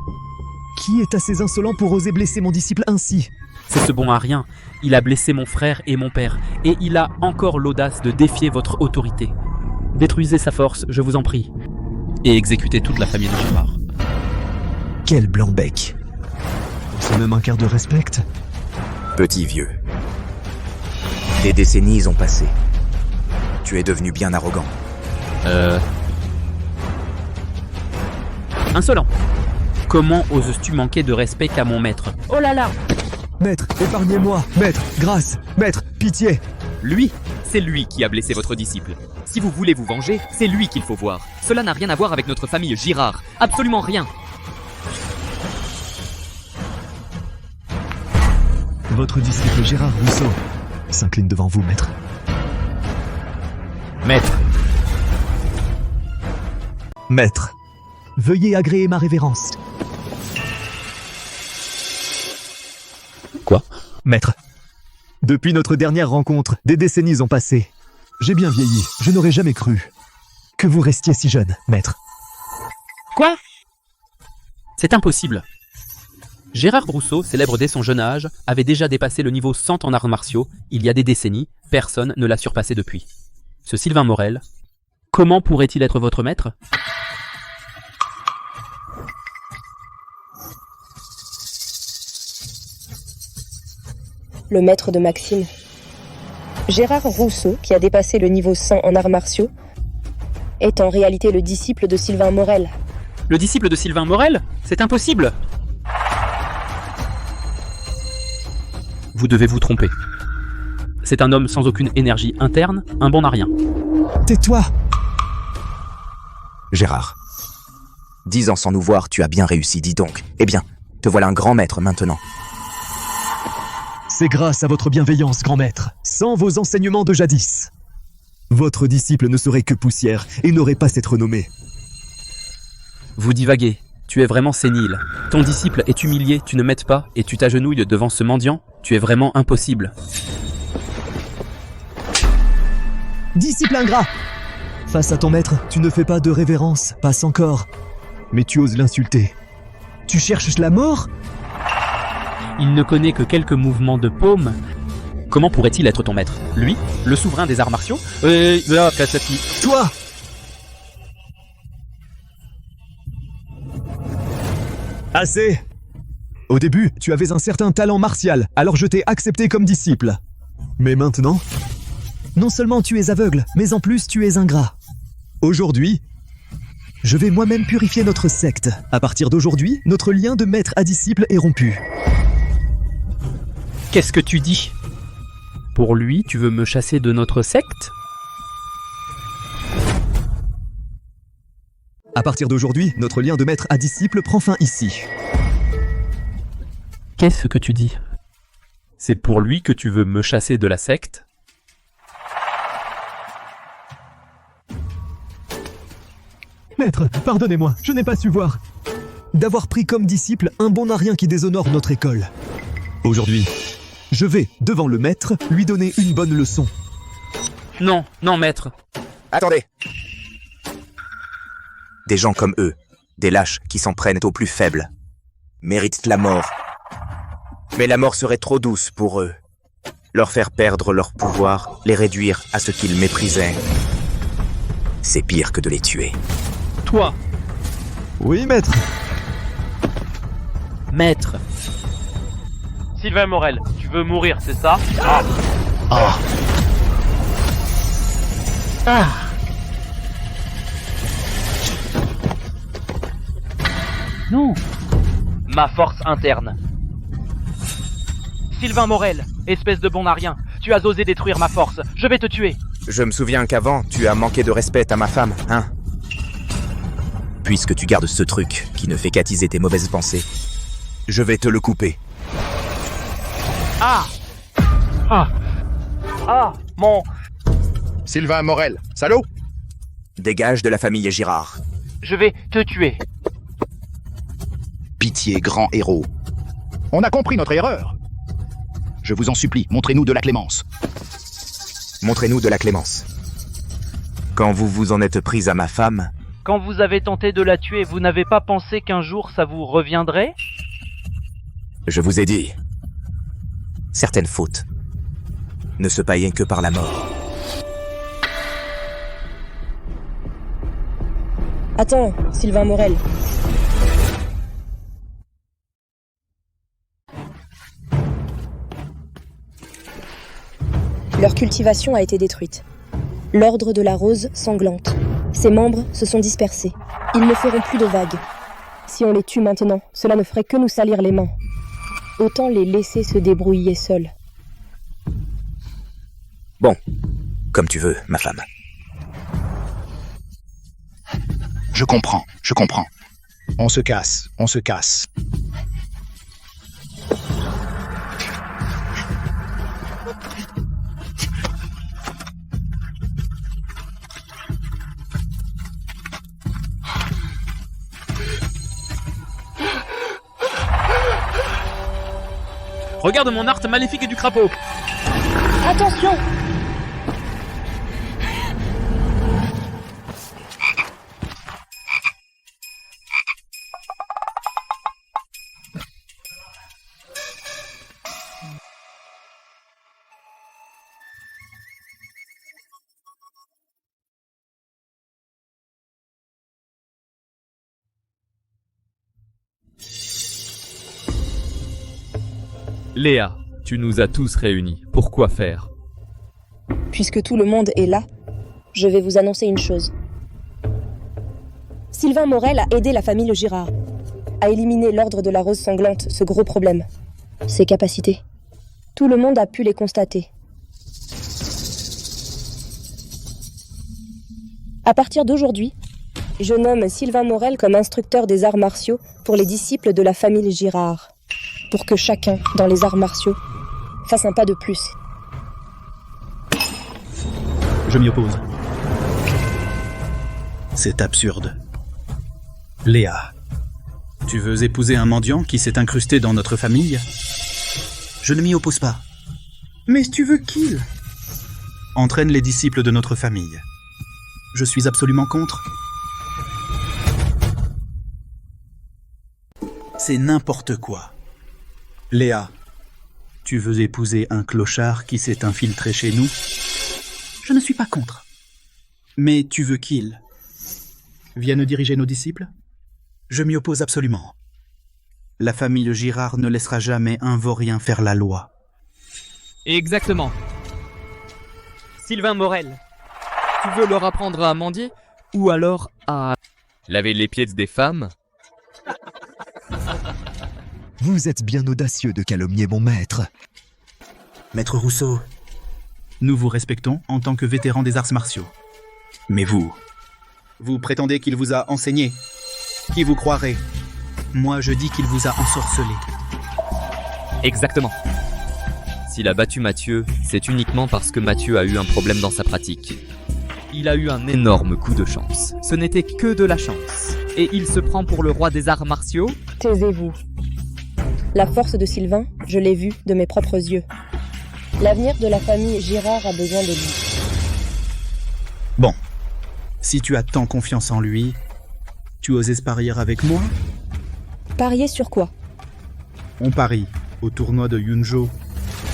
Qui est assez insolent pour oser blesser mon disciple ainsi? C'est ce bon arien. Il a blessé mon frère et mon père. Et il a encore l'audace de défier votre autorité. Détruisez sa force, je vous en prie. Et exécutez toute la famille de Girard. Quel blanc-bec. C'est même un quart de respect. Petit vieux. Des décennies ont passé. Tu es devenu bien arrogant. Insolent. Comment oses-tu manquer de respect qu'à mon maître? Oh là là! Maître, épargnez-moi! Maître, grâce! Maître, pitié! Lui, c'est lui qui a blessé votre disciple. Si vous voulez vous venger, c'est lui qu'il faut voir. Cela n'a rien à voir avec notre famille Girard. Absolument rien. Votre disciple Gérard Rousseau s'incline devant vous, maître. Maître, veuillez agréer ma révérence. Quoi? Maître, depuis notre dernière rencontre, des décennies ont passé. J'ai bien vieilli, je n'aurais jamais cru que vous restiez si jeune, maître. Quoi? C'est impossible. Gérard Rousseau, célèbre dès son jeune âge, avait déjà dépassé le niveau 100 en arts martiaux, il y a des décennies, personne ne l'a surpassé depuis. Ce Sylvain Morel, comment pourrait-il être votre maître? Le maître de Maxime. Gérard Rousseau, qui a dépassé le niveau 100 en arts martiaux, est en réalité le disciple de Sylvain Morel. Le disciple de Sylvain Morel? C'est impossible! Vous devez vous tromper. C'est un homme sans aucune énergie interne, un bon à rien. Tais-toi! Gérard, 10 ans sans nous voir, tu as bien réussi, dis donc. Eh bien, te voilà un grand maître maintenant. C'est grâce à votre bienveillance, grand maître, sans vos enseignements de jadis. Votre disciple ne serait que poussière et n'aurait pas cette renommée. Vous divaguez, tu es vraiment sénile. Ton disciple est humilié, tu ne m'aides pas, et tu t'agenouilles devant ce mendiant, tu es vraiment impossible. Disciple ingrat! Face à ton maître, tu ne fais pas de révérence, passe encore. Mais tu oses l'insulter. Tu cherches la mort? Il ne connaît que quelques mouvements de paume. Comment pourrait-il être ton maître? Lui, le souverain des arts martiaux? Toi! Assez! Au début, tu avais un certain talent martial, alors je t'ai accepté comme disciple. Mais maintenant, non seulement tu es aveugle, mais en plus tu es ingrat. Aujourd'hui, je vais moi-même purifier notre secte. À partir d'aujourd'hui, notre lien de maître à disciple est rompu. Qu'est-ce que tu dis? Pour lui, tu veux me chasser de notre secte? À partir d'aujourd'hui, notre lien de maître à disciple prend fin ici. Qu'est-ce que tu dis? C'est pour lui que tu veux me chasser de la secte? Maître, pardonnez-moi, je n'ai pas su voir. D'avoir pris comme disciple un bon arien qui déshonore notre école. Aujourd'hui, je vais, devant le maître, lui donner une bonne leçon. Non, non, maître. Attendez. Des gens comme eux, des lâches qui s'en prennent aux plus faibles, méritent la mort. Mais la mort serait trop douce pour eux. Leur faire perdre leur pouvoir, les réduire à ce qu'ils méprisaient. C'est pire que de les tuer. Toi! Oui, maître. Maître. Sylvain Morel, tu veux mourir, c'est ça? Non. Ma force interne. Sylvain Morel, espèce de bon à rien, tu as osé détruire ma force, je vais te tuer. Je me souviens qu'avant, tu as manqué de respect à ma femme, hein? Puisque tu gardes ce truc qui ne fait qu'attiser tes mauvaises pensées, je vais te le couper. Mon... Sylvain Morel, salaud! Dégage de la famille Girard. Je vais te tuer. Pitié, grand héros. On a compris notre erreur. Je vous en supplie, montrez-nous de la clémence. Montrez-nous de la clémence. Quand vous vous en êtes pris à ma femme... Quand vous avez tenté de la tuer, vous n'avez pas pensé qu'un jour ça vous reviendrait? Je vous ai dit... Certaines fautes ne se payaient que par la mort. Attends, Sylvain Morel. Leur cultivation a été détruite. L'ordre de la rose sanglante. Ses membres se sont dispersés. Ils ne feront plus de vagues. Si on les tue maintenant, cela ne ferait que nous salir les mains. Autant les laisser se débrouiller seuls. Bon, comme tu veux, ma femme. Je comprends. On se casse. Regarde mon art maléfique du crapaud. Attention! Léa, tu nous as tous réunis. Pourquoi faire? Puisque tout le monde est là, je vais vous annoncer une chose. Sylvain Morel a aidé la famille Girard à éliminer l'ordre de la Rose Sanglante, ce gros problème. Ses capacités. Tout le monde a pu les constater. À partir d'aujourd'hui, je nomme Sylvain Morel comme instructeur des arts martiaux pour les disciples de la famille Girard, pour que chacun, dans les arts martiaux, fasse un pas de plus. Je m'y oppose. C'est absurde. Léa, tu veux épouser un mendiant qui s'est incrusté dans notre famille? Je ne m'y oppose pas. Mais tu veux qu'il entraîne les disciples de notre famille? Je suis absolument contre. C'est n'importe quoi. Léa, tu veux épouser un clochard qui s'est infiltré chez nous? Je ne suis pas contre. Mais tu veux qu'il vienne diriger nos disciples? Je m'y oppose absolument. La famille Girard ne laissera jamais un vaurien faire la loi. Exactement. Sylvain Morel, tu veux leur apprendre à mendier? Ou alors à laver les pieds des femmes? Vous êtes bien audacieux de calomnier mon maître. Maître Rousseau, nous vous respectons en tant que vétéran des arts martiaux. Mais vous prétendez qu'il vous a enseigné? Qui vous croirait? Moi, je dis qu'il vous a ensorcelé. Exactement. S'il a battu Mathieu, c'est uniquement parce que Mathieu a eu un problème dans sa pratique. Il a eu un énorme coup de chance. Ce n'était que de la chance. Et il se prend pour le roi des arts martiaux? Taisez-vous. La force de Sylvain, je l'ai vue de mes propres yeux. L'avenir de la famille Girard a besoin de lui. Bon, si tu as tant confiance en lui, tu oses parier avec moi? Parier sur quoi? On parie au tournoi de Yunjo.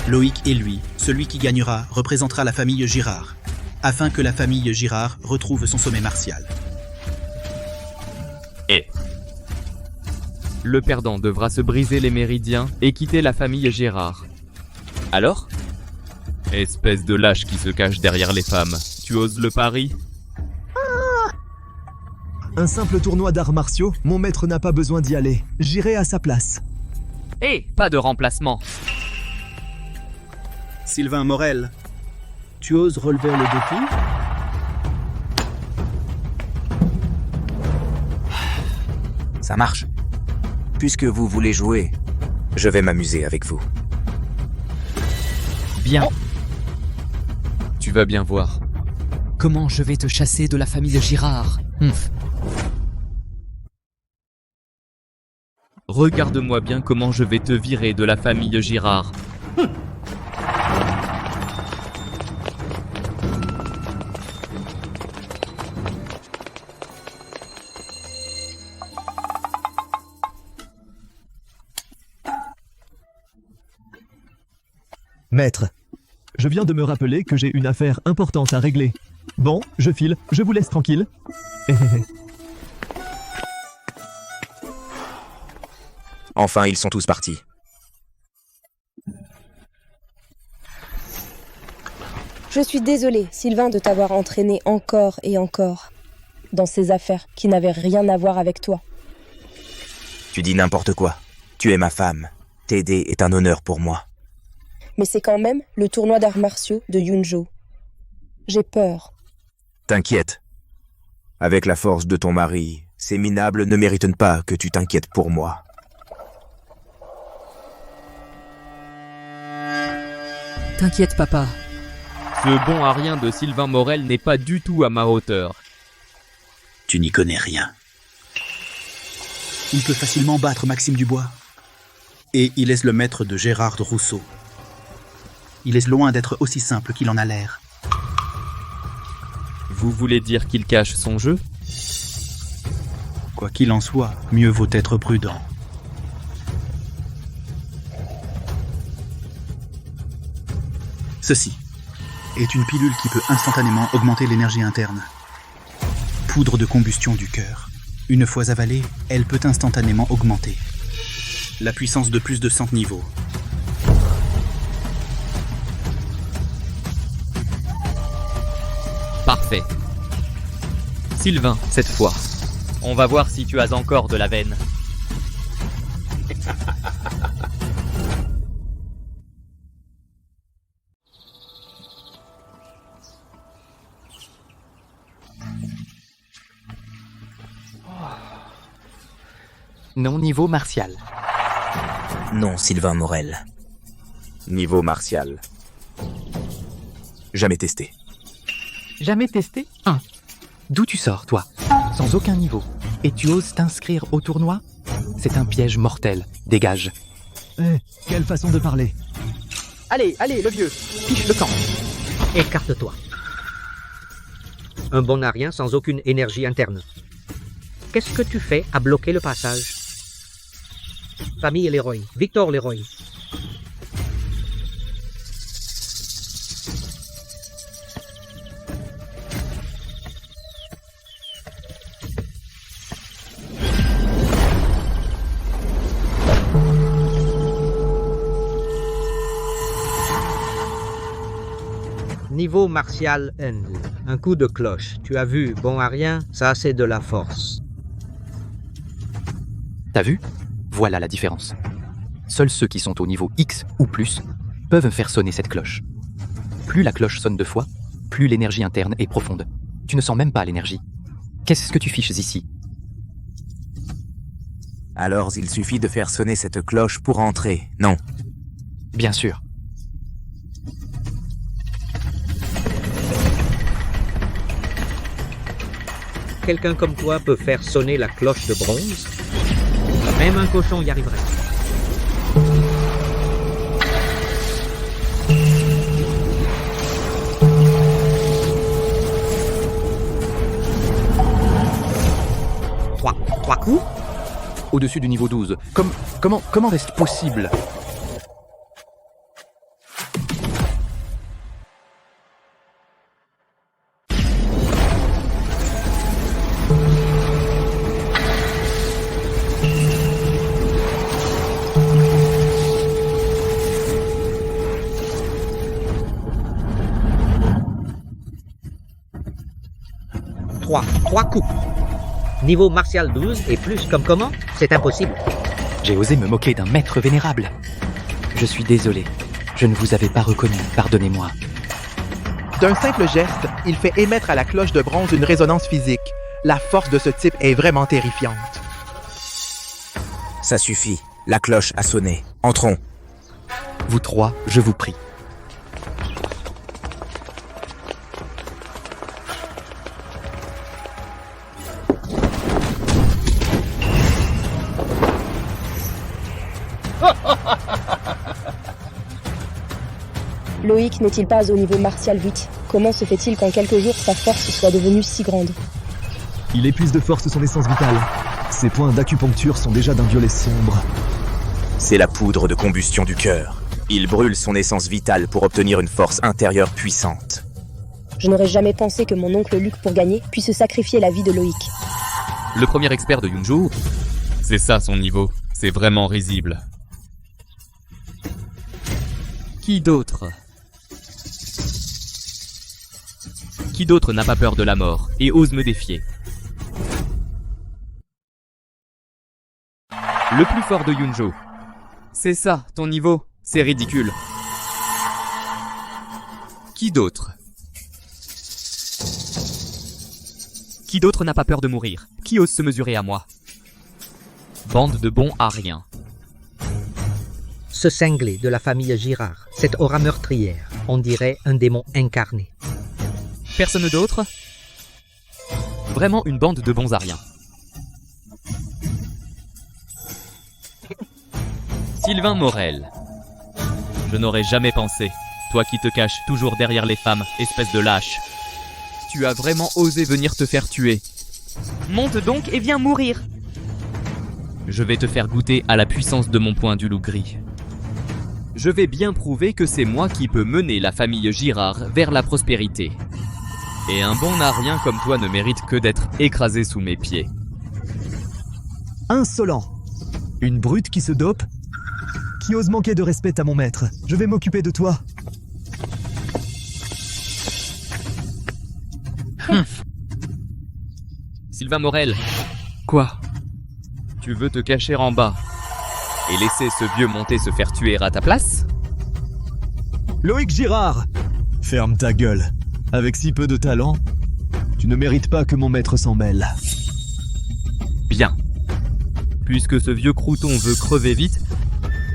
Loïc et lui, celui qui gagnera, représentera la famille Girard, afin que la famille Girard retrouve son sommet martial. Et le perdant devra se briser les méridiens et quitter la famille Girard. Alors? Espèce de lâche qui se cache derrière les femmes, tu oses le pari? Un simple tournoi d'arts martiaux, mon maître n'a pas besoin d'y aller. J'irai à sa place. Pas de remplacement. Sylvain Morel, tu oses relever le défi? Ça marche. Puisque vous voulez jouer, je vais m'amuser avec vous. Bien. Tu vas bien voir. Comment je vais te chasser de la famille Girard? Regarde-moi bien comment je vais te virer de la famille Girard. Maître, je viens de me rappeler que j'ai une affaire importante à régler. Bon, je file, je vous laisse tranquille. Enfin, ils sont tous partis. Je suis désolée, Sylvain, de t'avoir entraîné encore et encore dans ces affaires qui n'avaient rien à voir avec toi. Tu dis n'importe quoi. Tu es ma femme. T'aider est un honneur pour moi. Mais c'est quand même le tournoi d'arts martiaux de Yunjo. J'ai peur. T'inquiète. Avec la force de ton mari, ces minables ne méritent pas que tu t'inquiètes pour moi. T'inquiète, papa. Ce bon à rien de Sylvain Morel n'est pas du tout à ma hauteur. Tu n'y connais rien. Il peut facilement battre Maxime Dubois. Et il est le maître de Gérard Rousseau. Il est loin d'être aussi simple qu'il en a l'air. Vous voulez dire qu'il cache son jeu? Quoi qu'il en soit, mieux vaut être prudent. Ceci est une pilule qui peut instantanément augmenter l'énergie interne. Poudre de combustion du cœur. Une fois avalée, elle peut instantanément augmenter la puissance de plus de 100 niveaux. Parfait. Sylvain, cette fois, on va voir si tu as encore de la veine. Non niveau martial. Non, Sylvain Morel. Niveau martial. Jamais testé. Jamais testé? D'où tu sors, toi? Sans aucun niveau. Et tu oses t'inscrire au tournoi? C'est un piège mortel. Dégage. Quelle façon de parler. Allez, allez, le vieux. Fiche le camp. Écarte-toi. Un bon arien sans aucune énergie interne. Qu'est-ce que tu fais à bloquer le passage? Famille Leroy. Victor Leroy. Niveau martial N. Un coup de cloche. Tu as vu, bon à rien, ça c'est de la force. T'as vu? Voilà la différence. Seuls ceux qui sont au niveau X ou plus peuvent faire sonner cette cloche. Plus la cloche sonne 2 fois, plus l'énergie interne est profonde. Tu ne sens même pas l'énergie. Qu'est-ce que tu fiches ici? Alors il suffit de faire sonner cette cloche pour entrer, non? Bien sûr. Quelqu'un comme toi peut faire sonner la cloche de bronze? Même un cochon y arriverait. Trois coups? Au-dessus du niveau 12. Comment est-ce possible? Trois coups. Niveau martial 12 et plus comme comment? C'est impossible. J'ai osé me moquer d'un maître vénérable. Je suis désolé. Je ne vous avais pas reconnu. Pardonnez-moi. D'un simple geste, il fait émettre à la cloche de bronze une résonance physique. La force de ce type est vraiment terrifiante. Ça suffit. La cloche a sonné. Entrons. Vous trois, je vous prie. Loïc n'est-il pas au niveau martial 8? Comment se fait-il qu'en quelques jours sa force soit devenue si grande? Il épuise de force son essence vitale. Ses points d'acupuncture sont déjà d'un violet sombre. C'est la poudre de combustion du cœur. Il brûle son essence vitale pour obtenir une force intérieure puissante. Je n'aurais jamais pensé que mon oncle Luc, pour gagner, puisse sacrifier la vie de Loïc. Le premier expert de Yunjo, c'est ça son niveau. C'est vraiment risible. Qui d'autre? Qui d'autre n'a pas peur de la mort et ose me défier? Le plus fort de Yunjo. C'est ça, ton niveau. C'est ridicule. Qui d'autre? Qui d'autre n'a pas peur de mourir? Qui ose se mesurer à moi? Bande de bons à rien. Ce cinglé de la famille Girard, cette aura meurtrière, on dirait un démon incarné. Personne d'autre? Vraiment une bande de bons à rien. Sylvain Morel. Je n'aurais jamais pensé, toi qui te caches toujours derrière les femmes, espèce de lâche. Tu as vraiment osé venir te faire tuer. Monte donc et viens mourir. Je vais te faire goûter à la puissance de mon poing du loup gris. Je vais bien prouver que c'est moi qui peux mener la famille Girard vers la prospérité. Et un bon arien comme toi ne mérite que d'être écrasé sous mes pieds. Insolent. Une brute qui se dope? Qui ose manquer de respect à mon maître? Je vais m'occuper de toi. Sylvain Morel. Quoi? Tu veux te cacher en bas et laisser ce vieux monter se faire tuer à ta place? Loïc Girard! Ferme ta gueule. Avec si peu de talent, tu ne mérites pas que mon maître s'en mêle. Bien. Puisque ce vieux crouton veut crever vite,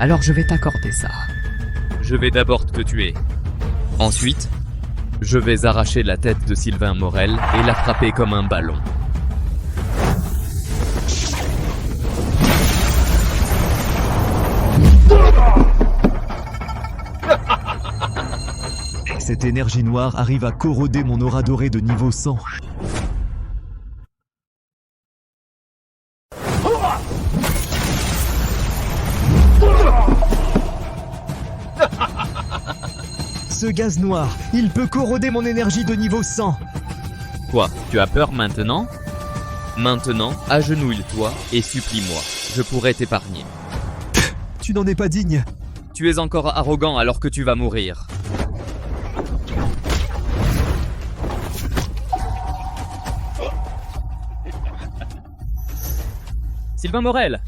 alors je vais t'accorder ça. Je vais d'abord te tuer. Ensuite, je vais arracher la tête de Sylvain Morel et la frapper comme un ballon. Cette énergie noire arrive à corroder mon aura dorée de niveau 100. Ce gaz noir, il peut corroder mon énergie de niveau 100. Quoi? Tu as peur maintenant? Maintenant, agenouille-toi et supplie-moi. Je pourrai t'épargner. Tu n'en es pas digne. Tu es encore arrogant alors que tu vas mourir. Sylvain Morel,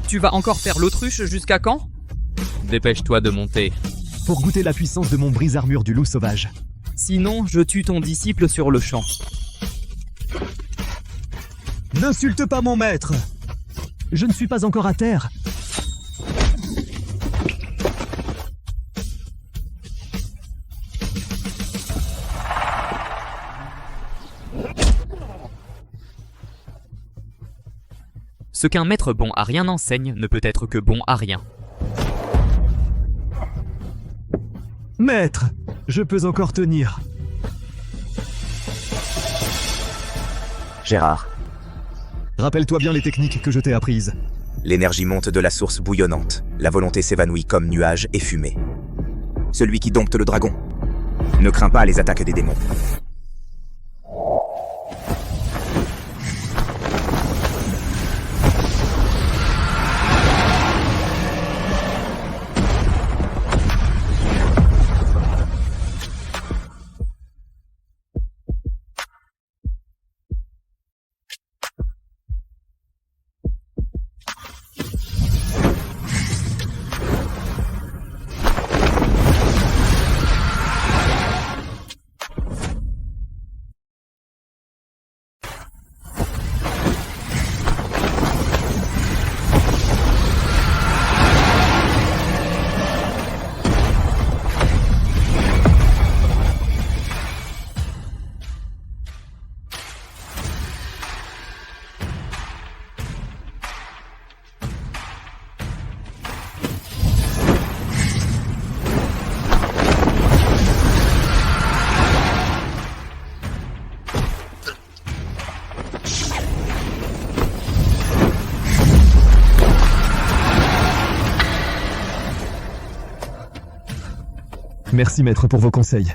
tu vas encore faire l'autruche jusqu'à quand? Dépêche-toi de monter. Pour goûter la puissance de mon brise-armure du loup sauvage. Sinon, je tue ton disciple sur le champ. N'insulte pas mon maître! Je ne suis pas encore à terre. Ce qu'un maître bon à rien enseigne ne peut être que bon à rien. Maître, je peux encore tenir. Gérard. Rappelle-toi bien les techniques que je t'ai apprises. L'énergie monte de la source bouillonnante. La volonté s'évanouit comme nuage et fumée. Celui qui dompte le dragon ne craint pas les attaques des démons. Merci maître pour vos conseils.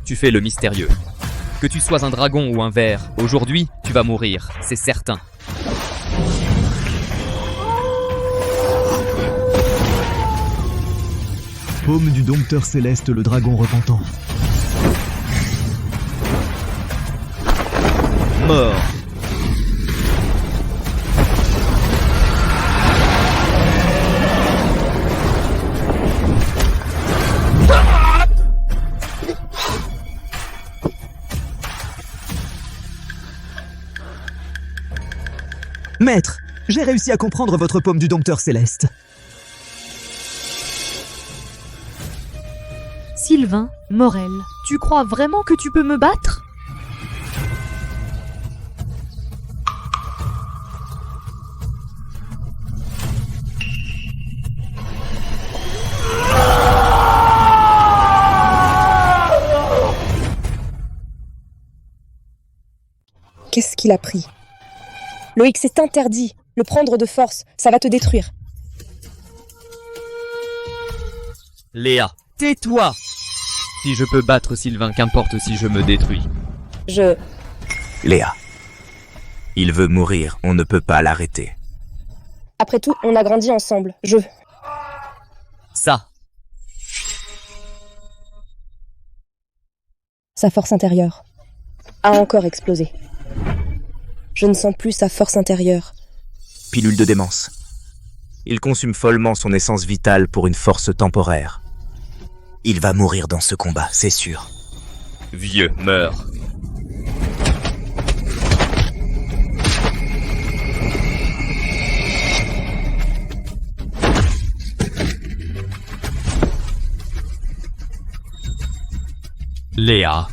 Tu fais le mystérieux. Que tu sois un dragon ou un ver, aujourd'hui, tu vas mourir, c'est certain. Paume du dompteur céleste, le dragon repentant. Mort. Maître, j'ai réussi à comprendre votre paume du dompteur céleste. Sylvain Morel, tu crois vraiment que tu peux me battre? Qu'est-ce qu'il a pris? Loïc, c'est interdit. Le prendre de force, ça va te détruire. Léa, tais-toi! Si je peux battre Sylvain, qu'importe si je me détruis. Léa. Il veut mourir, on ne peut pas l'arrêter. Après tout, on a grandi ensemble. Ça. Sa force intérieure a encore explosé. Je ne sens plus sa force intérieure. Pilule de démence. Il consume follement son essence vitale pour une force temporaire. Il va mourir dans ce combat, c'est sûr. Vieux, meurs. Léa.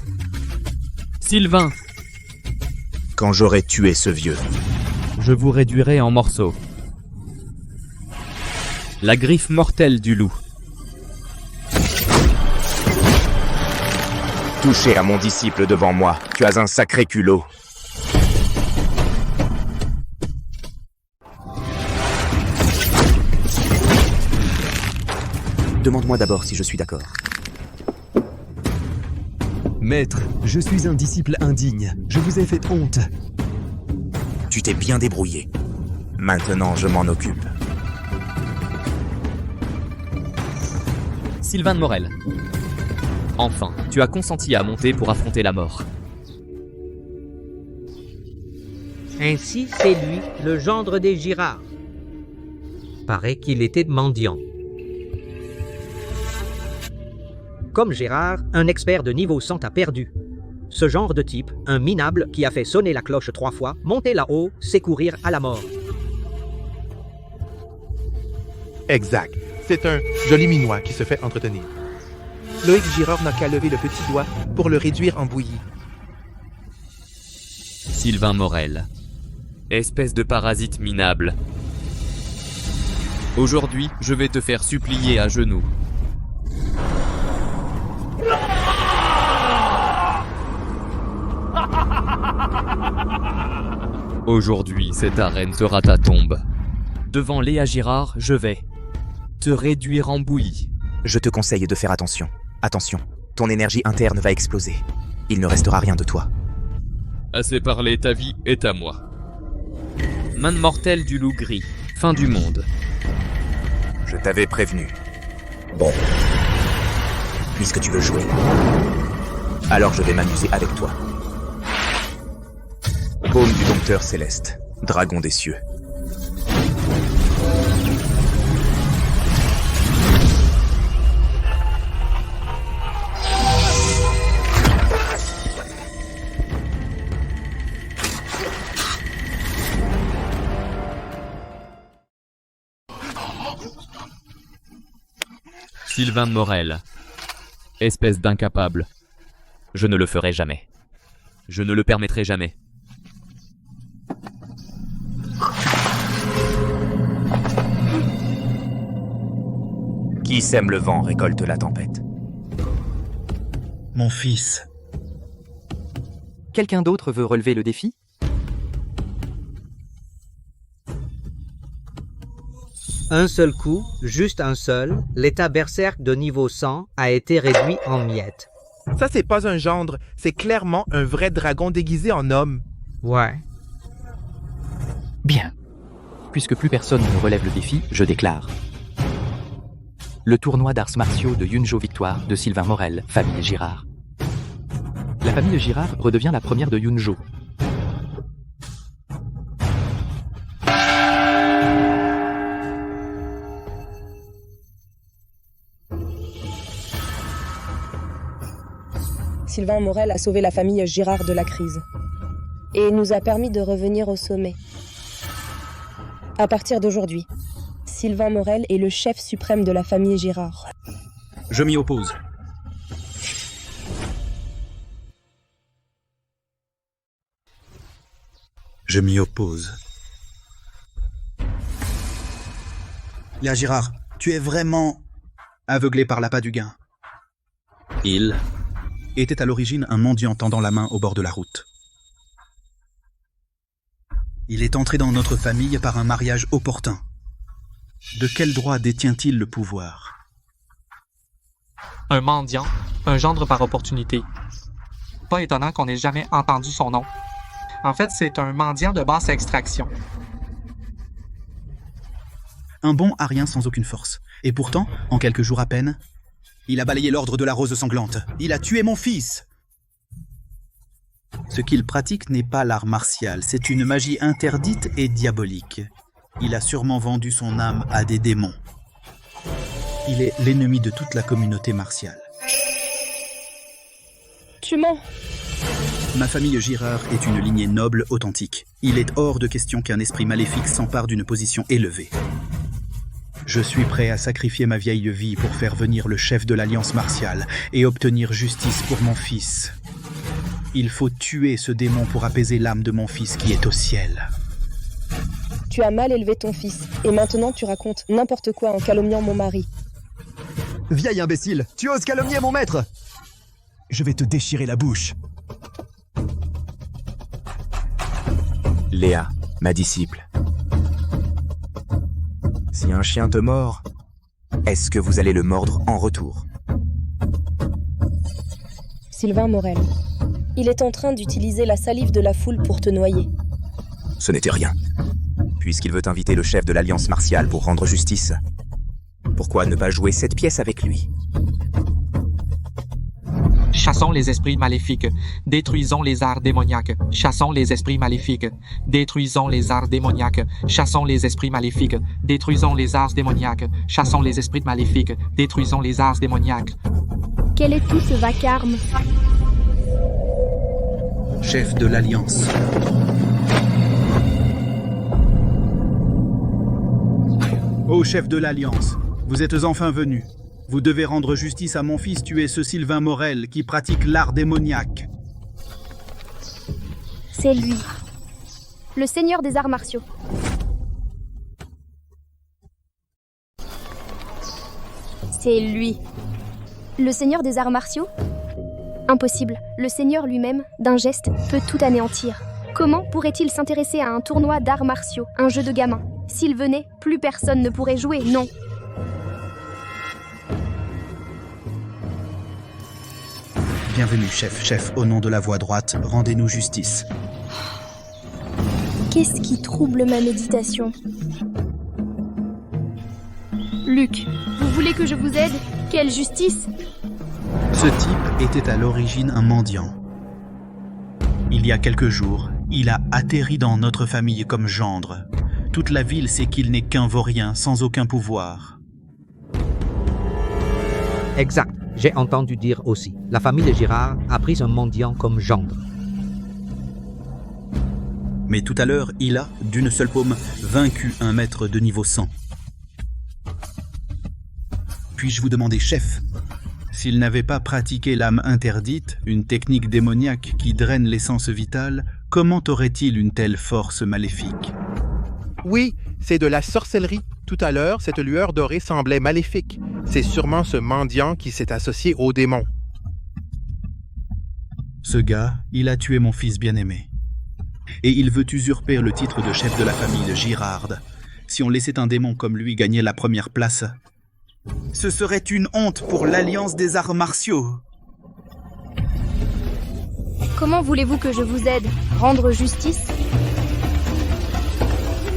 Sylvain. Quand j'aurai tué ce vieux, Je vous réduirai en morceaux. La griffe mortelle du loup. toucher à mon disciple devant moi, tu as un sacré culot. Demande-moi d'abord si je suis d'accord. Maître, je suis un disciple indigne. Je vous ai fait honte. Tu t'es bien débrouillé. Maintenant, je m'en occupe. Sylvain de Morel. Enfin, tu as consenti à monter pour affronter la mort. Ainsi, c'est lui, le gendre des Girards. Paraît qu'il était mendiant. Comme Gérard, un expert de niveau 100 a perdu. Ce genre de type, un minable qui a fait sonner la cloche 3 fois, monter là-haut, c'est courir à la mort. Exact. C'est un joli minois qui se fait entretenir. Loïc Girard n'a qu'à lever le petit doigt pour le réduire en bouillie. Sylvain Morel. Espèce de parasite minable. Aujourd'hui, je vais te faire supplier à genoux. Aujourd'hui, cette arène sera ta tombe. Devant Léa Girard, je vais te réduire en bouillie. Je te conseille de faire attention. Attention, ton énergie interne va exploser. Il ne restera rien de toi. Assez parlé, ta vie est à moi. Main mortelle du loup gris. Fin du monde. Je t'avais prévenu. Bon. Puisque tu veux jouer, alors je vais m'amuser avec toi. Baume du dompteur céleste, dragon des cieux. Sylvain Morel. Espèce d'incapable. Je ne le ferai jamais. Je ne le permettrai jamais. Qui sème le vent récolte la tempête. Mon fils. Quelqu'un d'autre veut relever le défi ? Un seul coup, juste un seul, l'état berserk de niveau 100 a été réduit en miettes. Ça, c'est pas un gendre, c'est clairement un vrai dragon déguisé en homme. Ouais. Bien. Puisque plus personne ne relève le défi, je déclare. Le tournoi d'arts martiaux de Yunjo Victoire de Sylvain Morel, famille Girard. La famille Girard redevient la première de Yunjo. Sylvain Morel a sauvé la famille Girard de la crise et nous a permis de revenir au sommet. À partir d'aujourd'hui, Sylvain Morel est le chef suprême de la famille Girard. Je m'y oppose. Je m'y oppose. Léa Girard, tu es vraiment aveuglé par l'appât du gain. Il était à l'origine un mendiant tendant la main au bord de la route. Il est entré dans notre famille par un mariage opportun. De quel droit détient-il le pouvoir? Un mendiant, un gendre par opportunité. Pas étonnant qu'on n'ait jamais entendu son nom. En fait, c'est un mendiant de basse extraction. Un bon arien sans aucune force. Et pourtant, en quelques jours à peine, il a balayé l'ordre de la rose sanglante. Il a tué mon fils. Ce qu'il pratique n'est pas l'art martial, c'est une magie interdite et diabolique. Il a sûrement vendu son âme à des démons. Il est l'ennemi de toute la communauté martiale. Tu mens. Ma famille Girard est une lignée noble authentique. Il est hors de question qu'un esprit maléfique s'empare d'une position élevée. Je suis prêt à sacrifier ma vieille vie pour faire venir le chef de l'Alliance martiale et obtenir justice pour mon fils. Il faut tuer ce démon pour apaiser l'âme de mon fils qui est au ciel. Tu as mal élevé ton fils, et maintenant tu racontes n'importe quoi en calomniant mon mari. Vieil imbécile, tu oses calomnier mon maître! Je vais te déchirer la bouche. Léa, ma disciple. Si un chien te mord, est-ce que vous allez le mordre en retour? Sylvain Morel. Il est en train d'utiliser la salive de la foule pour te noyer. Ce n'était rien. Puisqu'il veut inviter le chef de l'Alliance martiale pour rendre justice, pourquoi ne pas jouer cette pièce avec lui? Chassons les esprits maléfiques, détruisons les arts démoniaques, chassons les esprits maléfiques, détruisons les arts démoniaques, chassons les esprits maléfiques, détruisons les arts démoniaques, chassons les esprits maléfiques, détruisons les arts démoniaques. Quel est tout ce vacarme? Chef de l'Alliance. Ô chef de l'Alliance, vous êtes enfin venu. Vous devez rendre justice à mon fils tuer ce Sylvain Morel qui pratique l'art démoniaque. C'est lui. Le seigneur des arts martiaux. C'est lui. Le seigneur des arts martiaux? Impossible. Le seigneur lui-même, d'un geste, peut tout anéantir. Comment pourrait-il s'intéresser à un tournoi d'arts martiaux, un jeu de gamins? S'il venait, plus personne ne pourrait jouer, non. Bienvenue, chef, au nom de la voie droite, rendez-nous justice. Qu'est-ce qui trouble ma méditation? Luc, vous voulez que je vous aide? Quelle justice? Ce type était à l'origine un mendiant. Il y a quelques jours, il a atterri dans notre famille comme gendre. Toute la ville sait qu'il n'est qu'un vaurien sans aucun pouvoir. Exact. J'ai entendu dire aussi. La famille de Girard a pris un mendiant comme gendre. Mais tout à l'heure, il a, d'une seule paume, vaincu un maître de niveau 100. Puis-je vous demander, chef, s'il n'avait pas pratiqué l'âme interdite, une technique démoniaque qui draine l'essence vitale, comment aurait-il une telle force maléfique? Oui, c'est de la sorcellerie. Tout à l'heure, cette lueur dorée semblait maléfique. C'est sûrement ce mendiant qui s'est associé au démon. Ce gars, il a tué mon fils bien-aimé. Et il veut usurper le titre de chef de la famille de Girard. Si on laissait un démon comme lui gagner la première place, ce serait une honte pour l'Alliance des arts martiaux. Comment voulez-vous que je vous aide? Rendre justice?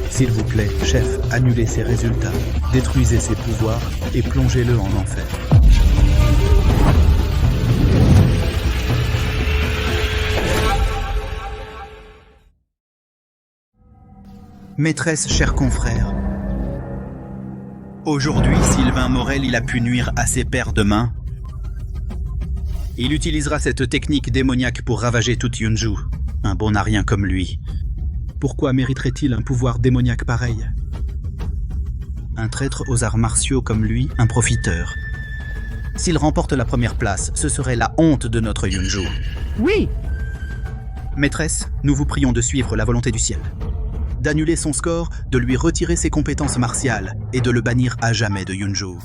S'il vous plaît, chef, annulez ses résultats, détruisez ses pouvoirs et plongez-le en enfer. Maîtresse, chers confrères, aujourd'hui, Sylvain Morel, il a pu nuire à ses pairs de main. Il utilisera cette technique démoniaque pour ravager tout Yunju, un bon arien comme lui. Pourquoi mériterait-il un pouvoir démoniaque pareil? Un traître aux arts martiaux comme lui, un profiteur. S'il remporte la première place, ce serait la honte de notre Yunju. Oui! Maîtresse, nous vous prions de suivre la volonté du ciel. D'annuler son score, de lui retirer ses compétences martiales et de le bannir à jamais de Yunju.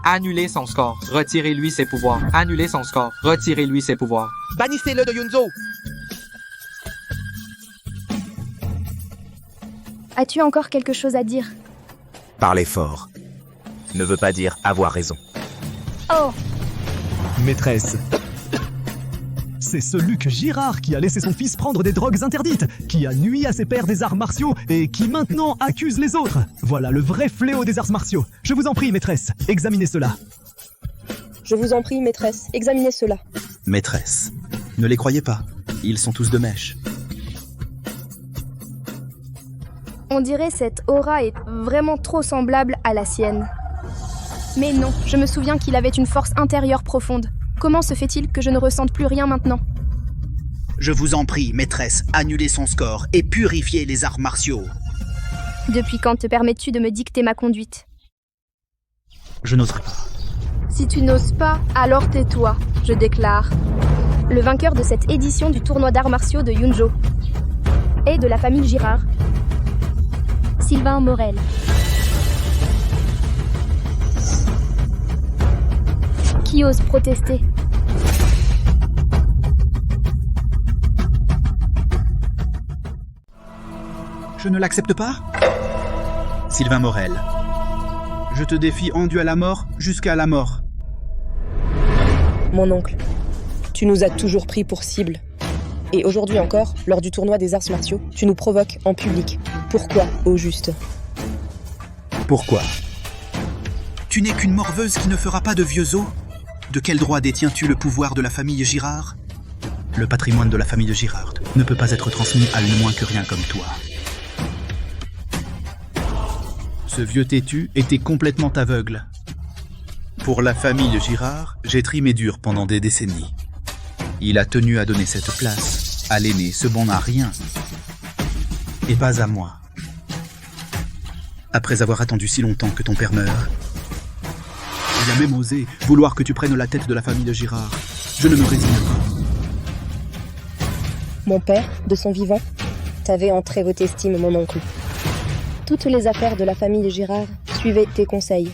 Annulez son score, retirez-lui ses pouvoirs. Annulez son score, retirez-lui ses pouvoirs. Bannissez-le de Yunzo! As-tu encore quelque chose à dire? Parler fort ne veut pas dire avoir raison. Oh! Maîtresse, c'est ce Luc Girard qui a laissé son fils prendre des drogues interdites, qui a nui à ses pairs des arts martiaux et qui maintenant accuse les autres. Voilà le vrai fléau des arts martiaux. Je vous en prie, maîtresse, examinez cela. Je vous en prie, maîtresse, examinez cela. Maîtresse, ne les croyez pas. Ils sont tous de mèche. On dirait cette aura est vraiment trop semblable à la sienne. Mais non, je me souviens qu'il avait une force intérieure profonde. Comment se fait-il que je ne ressente plus rien maintenant? Je vous en prie, maîtresse, annulez son score et purifiez les arts martiaux. Depuis quand te permets-tu de me dicter ma conduite? Je n'oserai pas. Si tu n'oses pas, alors tais-toi, je déclare. Le vainqueur de cette édition du tournoi d'arts martiaux de Yunjo est de la famille Girard. Sylvain Morel. Qui ose protester? Je ne l'accepte pas. Sylvain Morel. Je te défie en duel à mort jusqu'à la mort. Mon oncle, tu nous as toujours pris pour cible. Et aujourd'hui encore, lors du tournoi des arts martiaux, tu nous provoques en public. Pourquoi, au juste? Pourquoi? Tu n'es qu'une morveuse qui ne fera pas de vieux os? De quel droit détiens-tu le pouvoir de la famille Girard? Le patrimoine de la famille de Girard ne peut pas être transmis à une moins que rien comme toi. Ce vieux têtu était complètement aveugle. Pour la famille Girard, j'ai trimé dur pendant des décennies. Il a tenu à donner cette place à l'aîné, ce bon à rien. Et pas à moi. Après avoir attendu si longtemps que ton père meure, il a même osé vouloir que tu prennes la tête de la famille de Girard. Je ne me résigne pas. Mon père, de son vivant, t'avait en très haute estime, mon oncle. Toutes les affaires de la famille Girard suivaient tes conseils.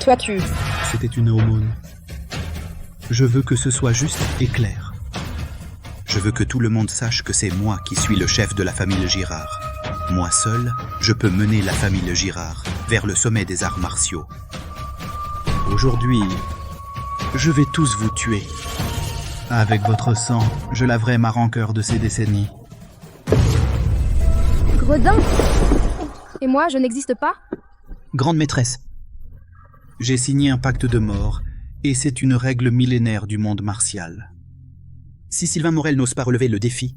Toi, tu... C'était une aumône. Je veux que ce soit juste et clair. Je veux que tout le monde sache que c'est moi qui suis le chef de la famille Girard. Moi seul, je peux mener la famille Girard vers le sommet des arts martiaux. Aujourd'hui, je vais tous vous tuer. Avec votre sang, je laverai ma rancœur de ces décennies. Gredin! Et moi, je n'existe pas? Grande maîtresse, j'ai signé un pacte de mort, et c'est une règle millénaire du monde martial. Si Sylvain Morel n'ose pas relever le défi,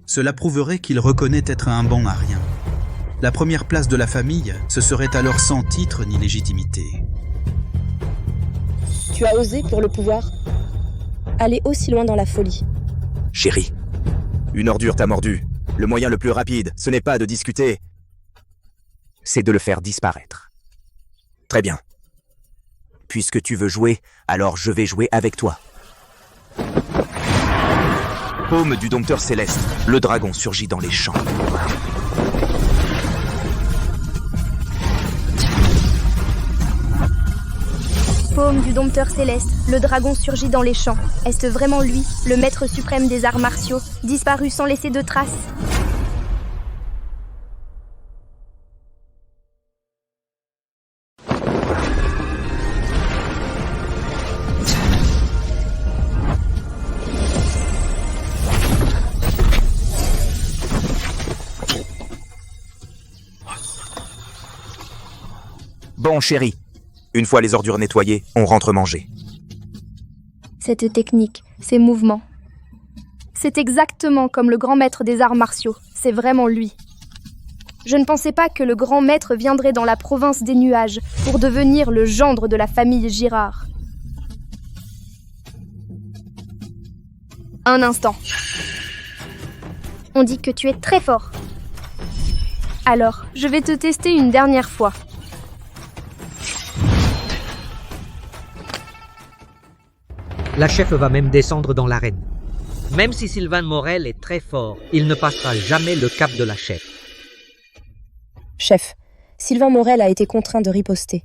cela prouverait qu'il reconnaît être un bon à rien. La première place de la famille, ce serait alors sans titre ni légitimité. Tu as osé pour le pouvoir aller aussi loin dans la folie. Chérie, une ordure t'a mordu. Le moyen le plus rapide, ce n'est pas de discuter, c'est de le faire disparaître. Très bien. Puisque tu veux jouer, alors je vais jouer avec toi. Paume du dompteur céleste, le dragon surgit dans les champs. Paume du dompteur céleste, le dragon surgit dans les champs. Est-ce vraiment lui, le maître suprême des arts martiaux, disparu sans laisser de traces? Bon, chérie, une fois les ordures nettoyées, on rentre manger. Cette technique, ces mouvements. C'est exactement comme le grand maître des arts martiaux. C'est vraiment lui. Je ne pensais pas que le grand maître viendrait dans la province des nuages pour devenir le gendre de la famille Girard. Un instant. On dit que tu es très fort. Alors, je vais te tester une dernière fois. La chef va même descendre dans l'arène. Même si Sylvain Morel est très fort, il ne passera jamais le cap de la chef. Chef, Sylvain Morel a été contraint de riposter.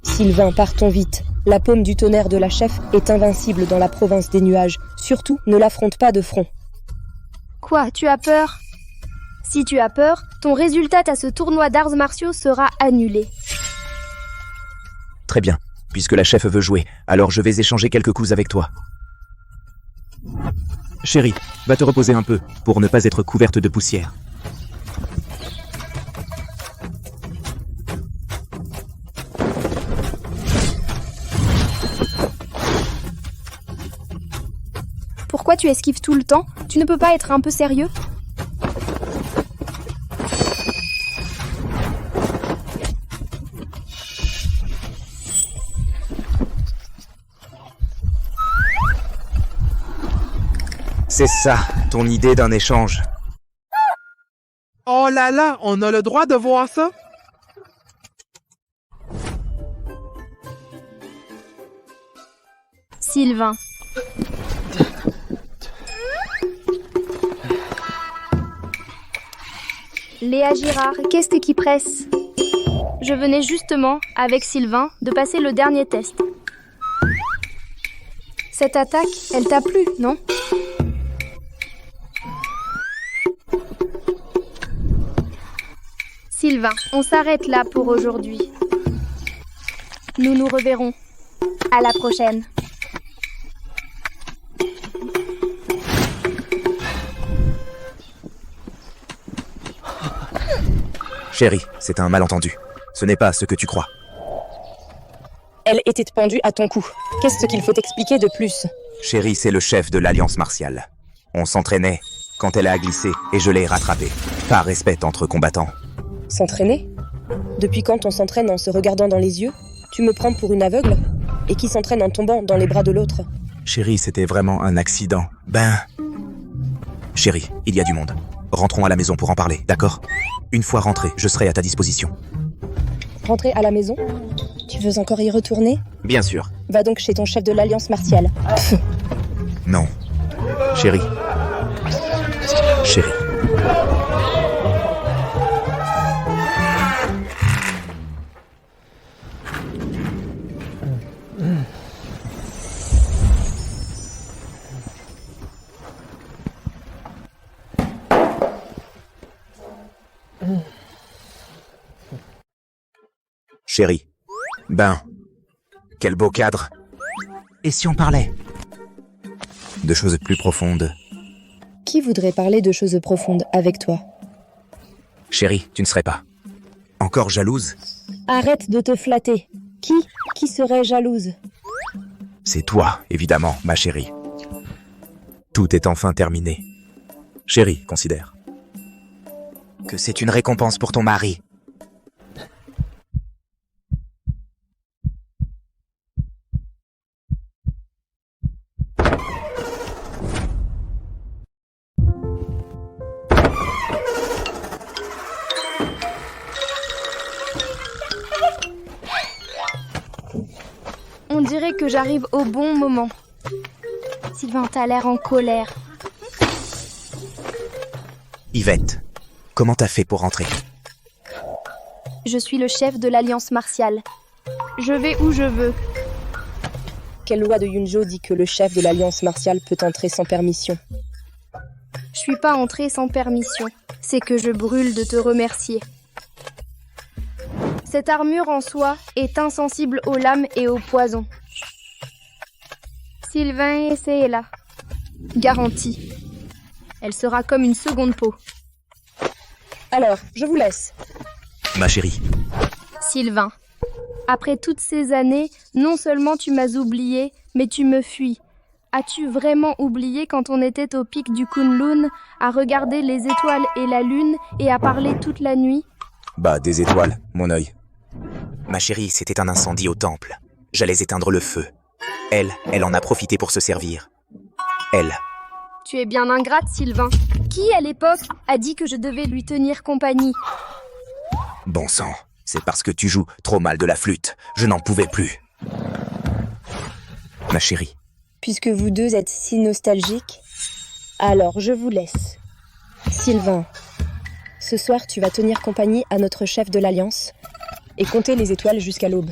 Sylvain, partons vite. La paume du tonnerre de la chef est invincible dans la province des nuages. Surtout, ne l'affronte pas de front. Quoi, tu as peur? Si tu as peur, ton résultat à ce tournoi d'arts martiaux sera annulé. Très bien. Puisque la chef veut jouer, alors je vais échanger quelques coups avec toi. Chérie, va te reposer un peu, pour ne pas être couverte de poussière. Pourquoi tu esquives tout le temps? Tu ne peux pas être un peu sérieux? C'est ça, ton idée d'un échange. Oh là là, on a le droit de voir ça? Sylvain. Léa Girard, qu'est-ce qui presse? Je venais justement, avec Sylvain, de passer le dernier test. Cette attaque, elle t'a plu, non? Sylvain, on s'arrête là pour aujourd'hui. Nous nous reverrons. À la prochaine. Chérie, c'est un malentendu. Ce n'est pas ce que tu crois. Elle était pendue à ton cou. Qu'est-ce qu'il faut expliquer de plus? Chérie, c'est le chef de l'Alliance martiale. On s'entraînait quand elle a glissé et je l'ai rattrapée. Par respect entre combattants. S'entraîner? Depuis quand on s'entraîne en se regardant dans les yeux? Tu me prends pour une aveugle? Et qui s'entraîne en tombant dans les bras de l'autre? Chérie, c'était vraiment un accident. Chérie, il y a du monde. Rentrons à la maison pour en parler, d'accord? Une fois rentré, je serai à ta disposition. Rentrer à la maison? Tu veux encore y retourner? Bien sûr. Va donc chez ton chef de l'Alliance martiale. Non. Chérie. Chérie. Chérie. Quel beau cadre. Et si on parlait de choses plus profondes? Qui voudrait parler de choses profondes avec toi? Chérie, tu ne serais pas encore jalouse? Arrête de te flatter. Qui serait jalouse? C'est toi, évidemment, ma chérie. Tout est enfin terminé. Chérie, considère que c'est une récompense pour ton mari. On dirait que j'arrive au bon moment. Sylvain, t'as l'air en colère. Yvette, comment t'as fait pour rentrer? Je suis le chef de l'Alliance martiale. Je vais où je veux. Quelle loi de Yunjo dit que le chef de l'Alliance martiale peut entrer sans permission? Je suis pas entrée sans permission. C'est que je brûle de te remercier. Cette armure en soi est insensible aux lames et aux poisons. Sylvain, c'est là. Garantie. Elle sera comme une seconde peau. Alors, je vous laisse. Ma chérie. Sylvain, après toutes ces années, non seulement tu m'as oublié, mais tu me fuis. As-tu vraiment oublié quand on était au pic du Kunlun, à regarder les étoiles et la lune et à parler toute la nuit? Des étoiles, mon œil. Ma chérie, c'était un incendie au temple. J'allais éteindre le feu. Elle en a profité pour se servir. Elle. Tu es bien ingrate, Sylvain. Qui, à l'époque, a dit que je devais lui tenir compagnie? Bon sang, c'est parce que tu joues trop mal de la flûte. Je n'en pouvais plus. Ma chérie. Puisque vous deux êtes si nostalgiques, alors je vous laisse. Sylvain, ce soir tu vas tenir compagnie à notre chef de l'Alliance et compter les étoiles jusqu'à l'aube.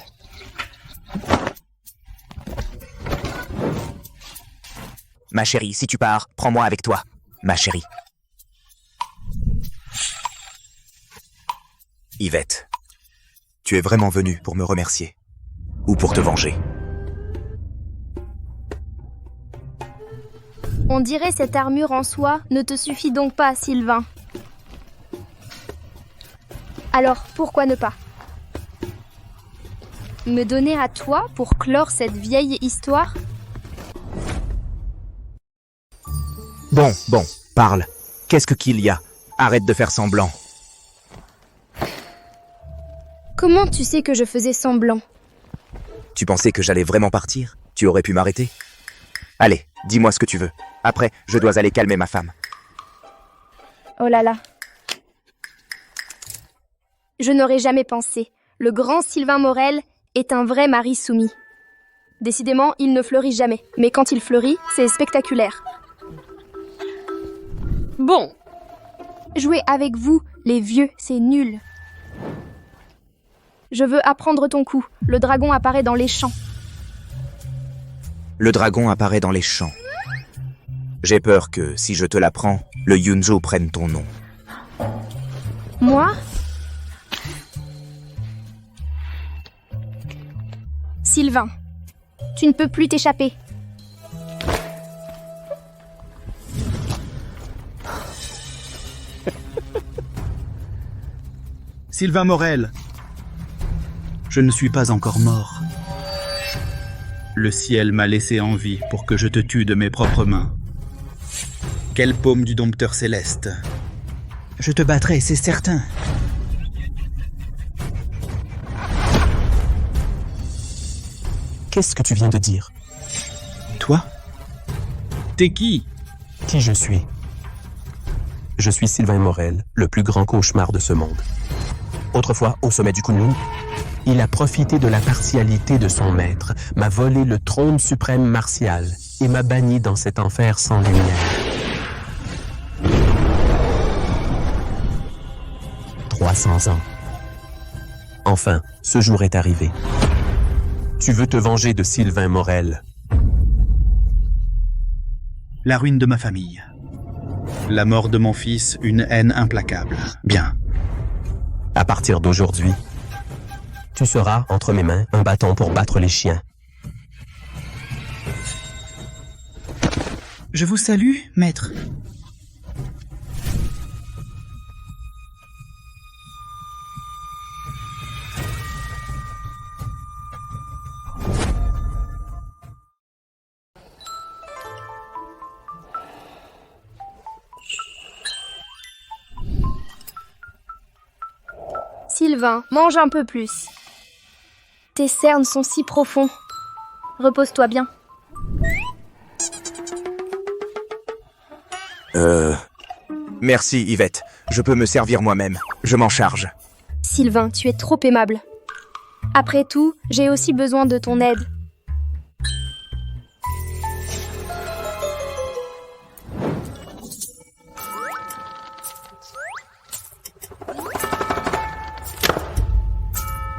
Ma chérie, si tu pars, prends-moi avec toi. Ma chérie. Yvette, tu es vraiment venue pour me remercier ou pour te venger? On dirait cette armure en soi ne te suffit donc pas, Sylvain. Alors, pourquoi ne pas? Me donner à toi pour clore cette vieille histoire? Bon, parle. Qu'est-ce qu'il y a? Arrête de faire semblant. Comment tu sais que je faisais semblant? Tu pensais que j'allais vraiment partir? Tu aurais pu m'arrêter? Allez, dis-moi ce que tu veux. Après, je dois aller calmer ma femme. Oh là là. Je n'aurais jamais pensé. Le grand Sylvain Morel est un vrai mari soumis. Décidément, il ne fleurit jamais. Mais quand il fleurit, c'est spectaculaire. Bon. Jouer avec vous, les vieux, c'est nul. Je veux apprendre ton coup. Le dragon apparaît dans les champs. Le dragon apparaît dans les champs. J'ai peur que, si je te l'apprends, le Yunzo prenne ton nom. Moi? Sylvain, tu ne peux plus t'échapper. Sylvain Morel, je ne suis pas encore mort. Le ciel m'a laissé en vie pour que je te tue de mes propres mains. Quelle paume du dompteur céleste. Je te battrai, c'est certain. Qu'est-ce que tu viens de dire? Toi? T'es qui? Qui je suis? Je suis Sylvain Morel, le plus grand cauchemar de ce monde. Autrefois, au sommet du Kunlun, il a profité de la partialité de son maître, m'a volé le trône suprême martial et m'a banni dans cet enfer sans lumière. 300 ans. Enfin, ce jour est arrivé. Tu veux te venger de Sylvain Morel. La ruine de ma famille. La mort de mon fils, une haine implacable. Bien. À partir d'aujourd'hui, tu seras, entre mes mains, un bâton pour battre les chiens. Je vous salue, maître. Sylvain, mange un peu plus. Tes cernes sont si profonds. Repose-toi bien. Merci, Yvette. Je peux me servir moi-même. Je m'en charge. Sylvain, tu es trop aimable. Après tout, j'ai aussi besoin de ton aide.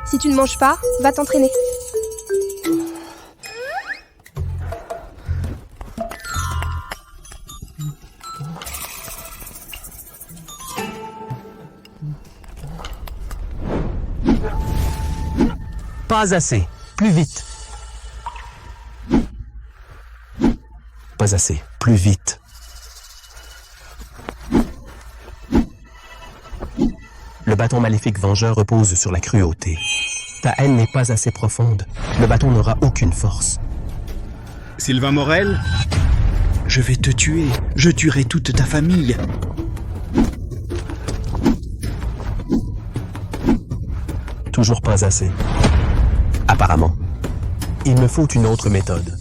Si tu ne manges pas, va t'entraîner. Pas assez. Plus vite. Pas assez. Plus vite. Le bâton maléfique vengeur repose sur la cruauté. Ta haine n'est pas assez profonde. Le bâton n'aura aucune force. Sylvain Morel, je vais te tuer. Je tuerai toute ta famille. Toujours pas assez. Apparemment. Il me faut une autre méthode.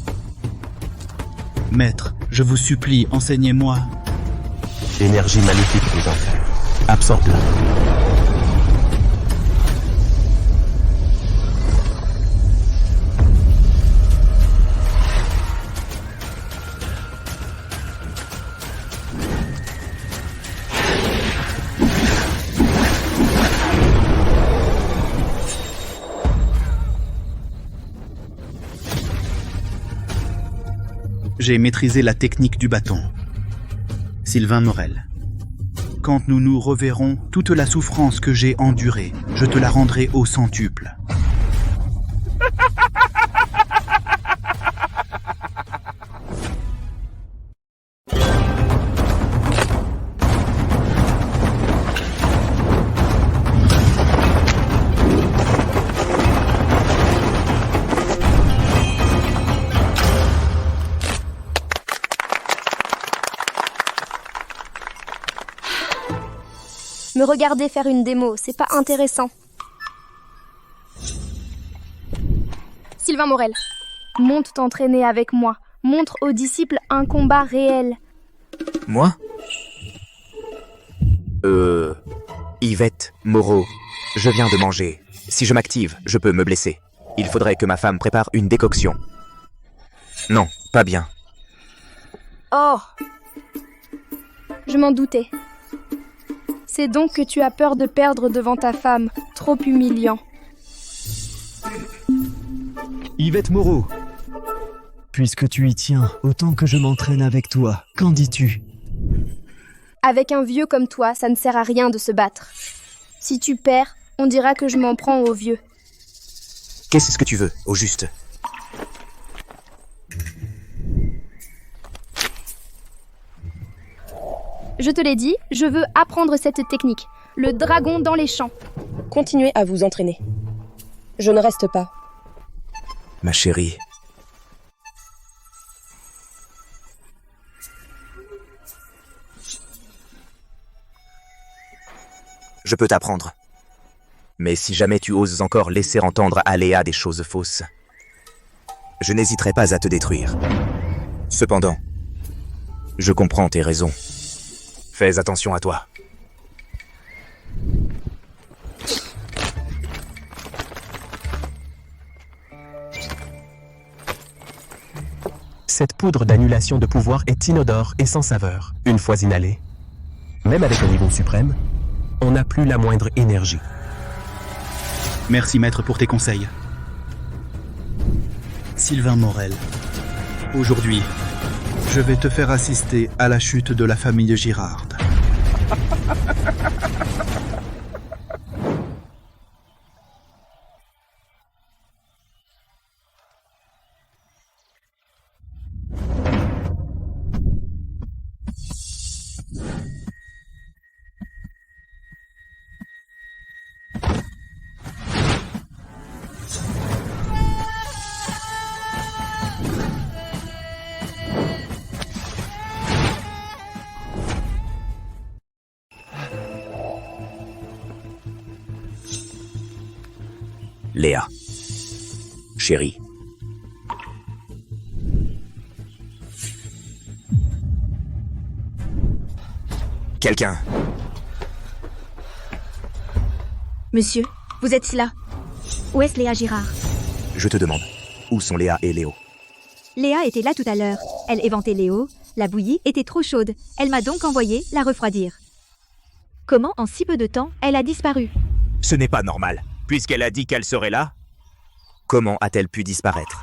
Maître, je vous supplie, enseignez-moi. L'énergie maléfique des enfers. Absorbe-la. J'ai maîtrisé la technique du bâton. Sylvain Morel. Quand nous nous reverrons, toute la souffrance que j'ai endurée, je te la rendrai au centuple. Me regarder faire une démo, c'est pas intéressant. Sylvain Morel, monte t'entraîner avec moi. Montre aux disciples un combat réel. Moi Yvette, Moreau, je viens de manger. Si je m'active, je peux me blesser. Il faudrait que ma femme prépare une décoction. Non, pas bien. Oh! Je m'en doutais. C'est donc que tu as peur de perdre devant ta femme. Trop humiliant. Yvette Moreau, puisque tu y tiens, autant que je m'entraîne avec toi. Qu'en dis-tu? Avec un vieux comme toi, ça ne sert à rien de se battre. Si tu perds, on dira que je m'en prends au vieux. Qu'est-ce que tu veux, au juste? Je te l'ai dit, je veux apprendre cette technique. Le dragon dans les champs. Continuez à vous entraîner. Je ne reste pas. Ma chérie. Je peux t'apprendre. Mais si jamais tu oses encore laisser entendre à Léa des choses fausses, je n'hésiterai pas à te détruire. Cependant, je comprends tes raisons. Fais attention à toi. Cette poudre d'annulation de pouvoir est inodore et sans saveur. Une fois inhalée, même avec un niveau suprême, on n'a plus la moindre énergie. Merci maître pour tes conseils. Sylvain Morel, aujourd'hui, je vais te faire assister à la chute de la famille Girard. Léa. Chérie. Quelqu'un. Monsieur, vous êtes là. Où est-ce Léa Girard? Je te demande, où sont Léa et Léo? Léa était là tout à l'heure. Elle éventait Léo. La bouillie était trop chaude. Elle m'a donc envoyé la refroidir. Comment en si peu de temps, elle a disparu? Ce n'est pas normal. Puisqu'elle a dit qu'elle serait là, comment a-t-elle pu disparaître?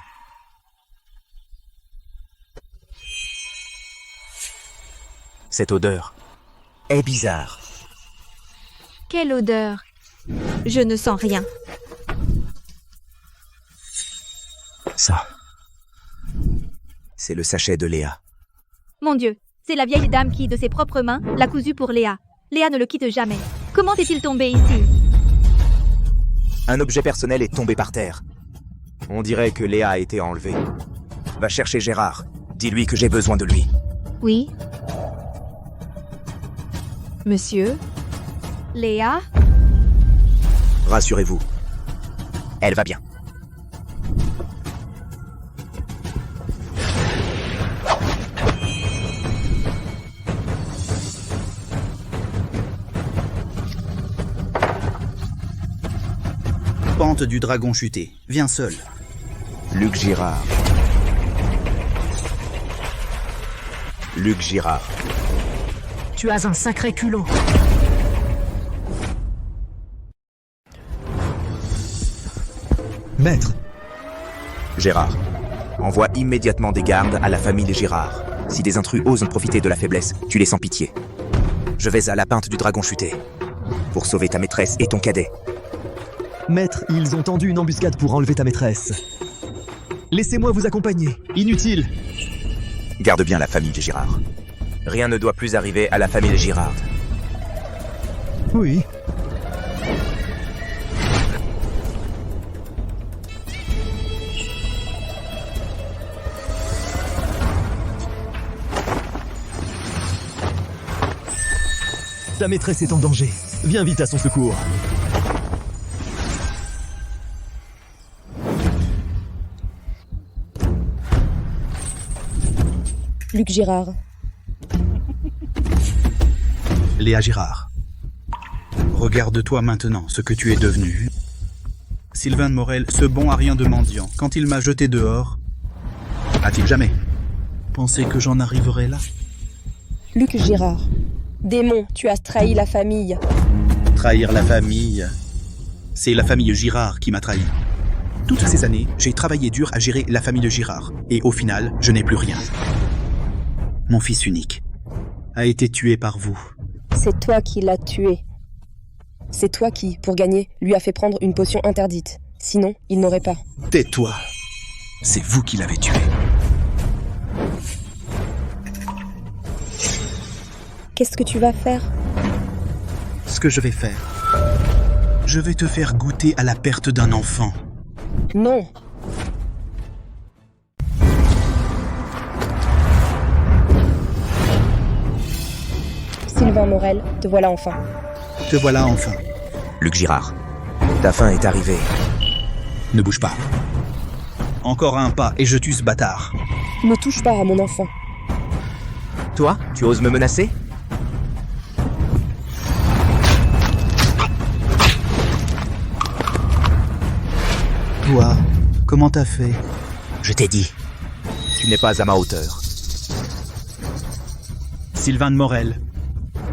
Cette odeur est bizarre. Quelle odeur? Je ne sens rien. Ça, c'est le sachet de Léa. Mon Dieu, c'est la vieille dame qui, de ses propres mains, l'a cousu pour Léa. Léa ne le quitte jamais. Comment est-il tombé ici? Un objet personnel est tombé par terre. On dirait que Léa a été enlevée. Va chercher Gérard. Dis-lui que j'ai besoin de lui. Oui. Monsieur? Léa? Rassurez-vous. Elle va bien. Pente du dragon chuté. Viens seul. Luc Girard. Luc Girard. Tu as un sacré culot. Maître. Gérard. Envoie immédiatement des gardes à la famille Girard. Si des intrus osent profiter de la faiblesse, tu les sans pitié. Je vais à la pinte du dragon chuté. Pour sauver ta maîtresse et ton cadet. Maître, ils ont tendu une embuscade pour enlever ta maîtresse. Laissez-moi vous accompagner. Inutile. Garde bien la famille Girard. Rien ne doit plus arriver à la famille Girard. Oui. Ta maîtresse est en danger. Viens vite à son secours. Luc Girard. Léa Girard. Regarde-toi maintenant ce que tu es devenu. Sylvain de Morel, ce bon à rien de mendiant, quand il m'a jeté dehors, a-t-il jamais pensé que j'en arriverais là? Luc Girard. Démon, tu as trahi la famille. Trahir la famille, c'est la famille Girard qui m'a trahi. Toutes ces années, j'ai travaillé dur à gérer la famille de Girard, et au final, je n'ai plus rien. Mon fils unique a été tué par vous. C'est toi qui l'as tué. C'est toi qui, pour gagner, lui a fait prendre une potion interdite. Sinon, il n'aurait pas. Tais-toi. C'est vous qui l'avez tué. Qu'est-ce que tu vas faire? Ce que je vais faire, je vais te faire goûter à la perte d'un enfant. Non. Sylvain Morel, te voilà enfin. Te voilà enfin. Luc Girard, ta fin est arrivée. Ne bouge pas. Encore un pas et je tue ce bâtard. Ne touche pas à mon enfant. Toi, tu oses me menacer? Toi, comment t'as fait? Je t'ai dit, tu n'es pas à ma hauteur. Sylvain de Morel,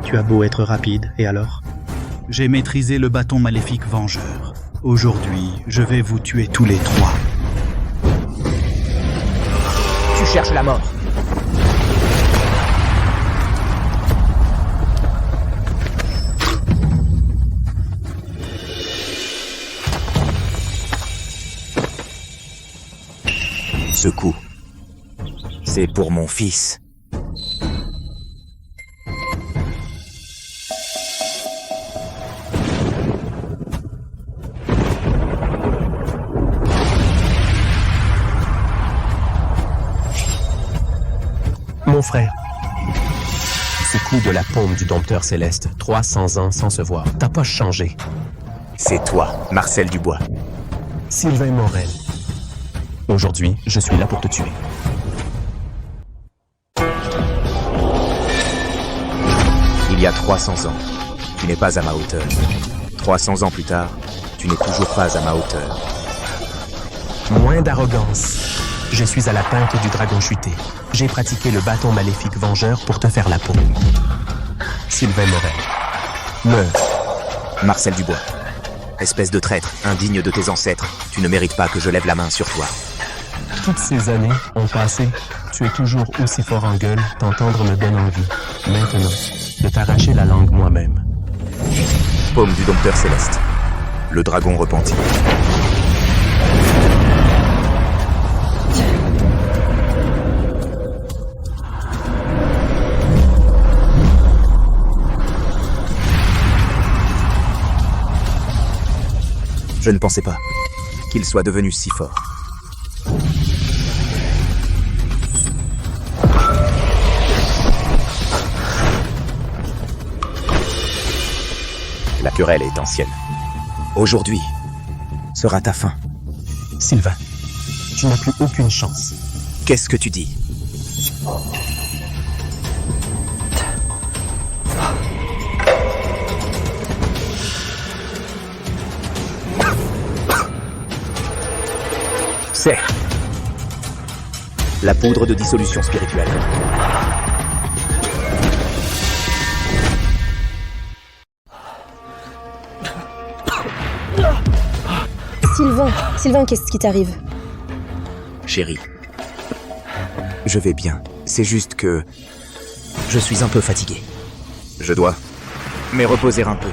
tu as beau être rapide, et alors? J'ai maîtrisé le bâton maléfique vengeur. Aujourd'hui, je vais vous tuer tous les trois. Tu cherches la mort. Ce coup, c'est pour mon fils. Mon frère, ce coup de la paume du dompteur céleste, 300 ans sans se voir, t'as pas changé. C'est toi, Marcel Dubois. Sylvain Morel. Aujourd'hui, je suis là pour te tuer. Il y a 300 ans, tu n'es pas à ma hauteur. 300 ans plus tard, tu n'es toujours pas à ma hauteur. Moins d'arrogance. Je suis à la teinte du dragon chuté. J'ai pratiqué le bâton maléfique vengeur pour te faire la peau. Sylvain Morel. Meurs. Marcel Dubois. Espèce de traître, indigne de tes ancêtres, tu ne mérites pas que je lève la main sur toi. Toutes ces années ont passé. Tu es toujours aussi fort en gueule, t'entendre me donne envie. Maintenant, de t'arracher la langue moi-même. Paume du dompteur céleste. Le dragon repenti. Je ne pensais pas qu'il soit devenu si fort. La querelle est ancienne. Aujourd'hui sera ta fin. Sylvain, tu n'as plus aucune chance. Qu'est-ce que tu dis? C'est la poudre de dissolution spirituelle. Sylvain, qu'est-ce qui t'arrive? Chérie, je vais bien. C'est juste que je suis un peu fatigué. Je dois me reposer un peu.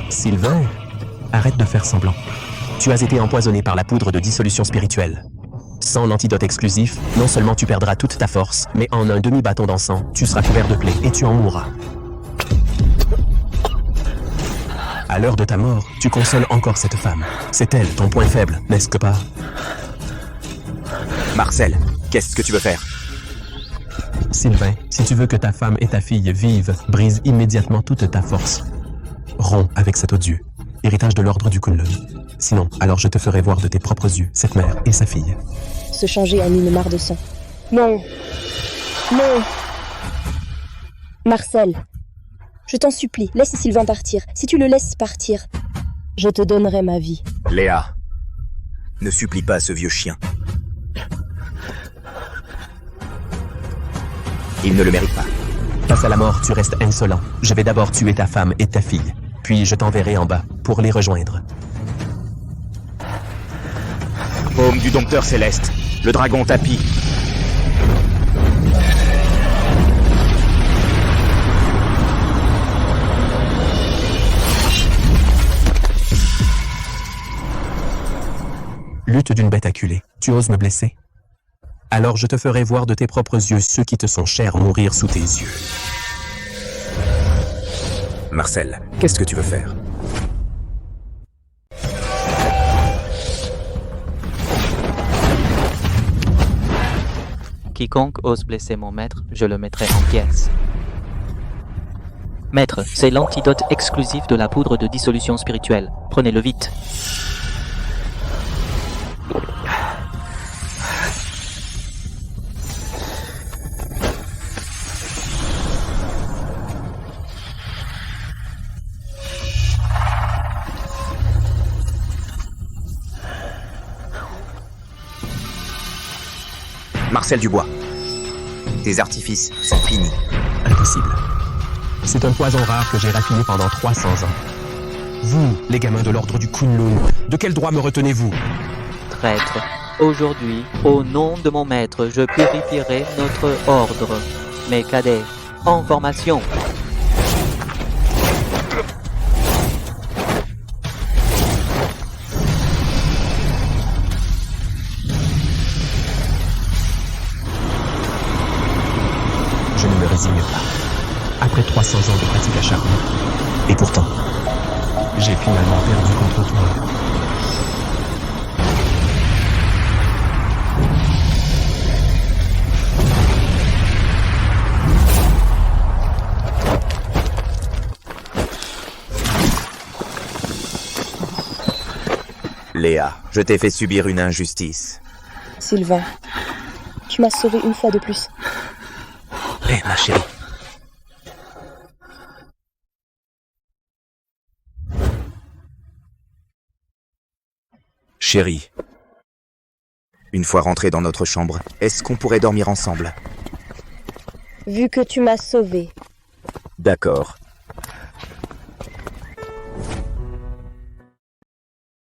Sylvain, arrête de faire semblant. Tu as été empoisonné par la poudre de dissolution spirituelle. Sans l'antidote exclusif, non seulement tu perdras toute ta force, mais en un demi-bâton d'encens, tu seras couvert de plaies et tu en mourras. À l'heure de ta mort, tu consoles encore cette femme. C'est elle, ton point faible, n'est-ce que pas? Marcel, qu'est-ce que tu veux faire? Sylvain, si tu veux que ta femme et ta fille vivent, brise immédiatement toute ta force. Romps avec cet odieux, héritage de l'ordre du Kunlun. Sinon, alors je te ferai voir de tes propres yeux cette mère et sa fille. Se changer en une mare de sang. Non. Non. Marcel, je t'en supplie, laisse Sylvain partir. Si tu le laisses partir, je te donnerai ma vie. Léa, ne supplie pas ce vieux chien. Il ne le mérite pas. Face à la mort, tu restes insolent. Je vais d'abord tuer ta femme et ta fille, puis je t'enverrai en bas pour les rejoindre. Paume du dompteur céleste, le dragon tapis. Lutte d'une bête acculée. Tu oses me blesser? Alors je te ferai voir de tes propres yeux ceux qui te sont chers mourir sous tes yeux. Marcel, qu'est-ce que tu veux faire? Quiconque ose blesser mon maître, je le mettrai en pièces. Maître, c'est l'antidote exclusif de la poudre de dissolution spirituelle. Prenez-le vite. Marcel Dubois, tes artifices sont finis. Impossible. C'est un poison rare que j'ai raffiné pendant 300 ans. Vous, les gamins de l'ordre du Kunlun, de quel droit me retenez-vous? Traître, aujourd'hui, au nom de mon maître, je purifierai notre ordre. Mes cadets, en formation. Je ne me résigne pas. Après 300 ans de pratique acharnée. Et pourtant, j'ai finalement perdu contre toi. Léa, je t'ai fait subir une injustice. Sylvain, tu m'as sauvé une fois de plus. Hé, ma chérie. Chérie, une fois rentré dans notre chambre, est-ce qu'on pourrait dormir ensemble? Vu que tu m'as sauvé. D'accord.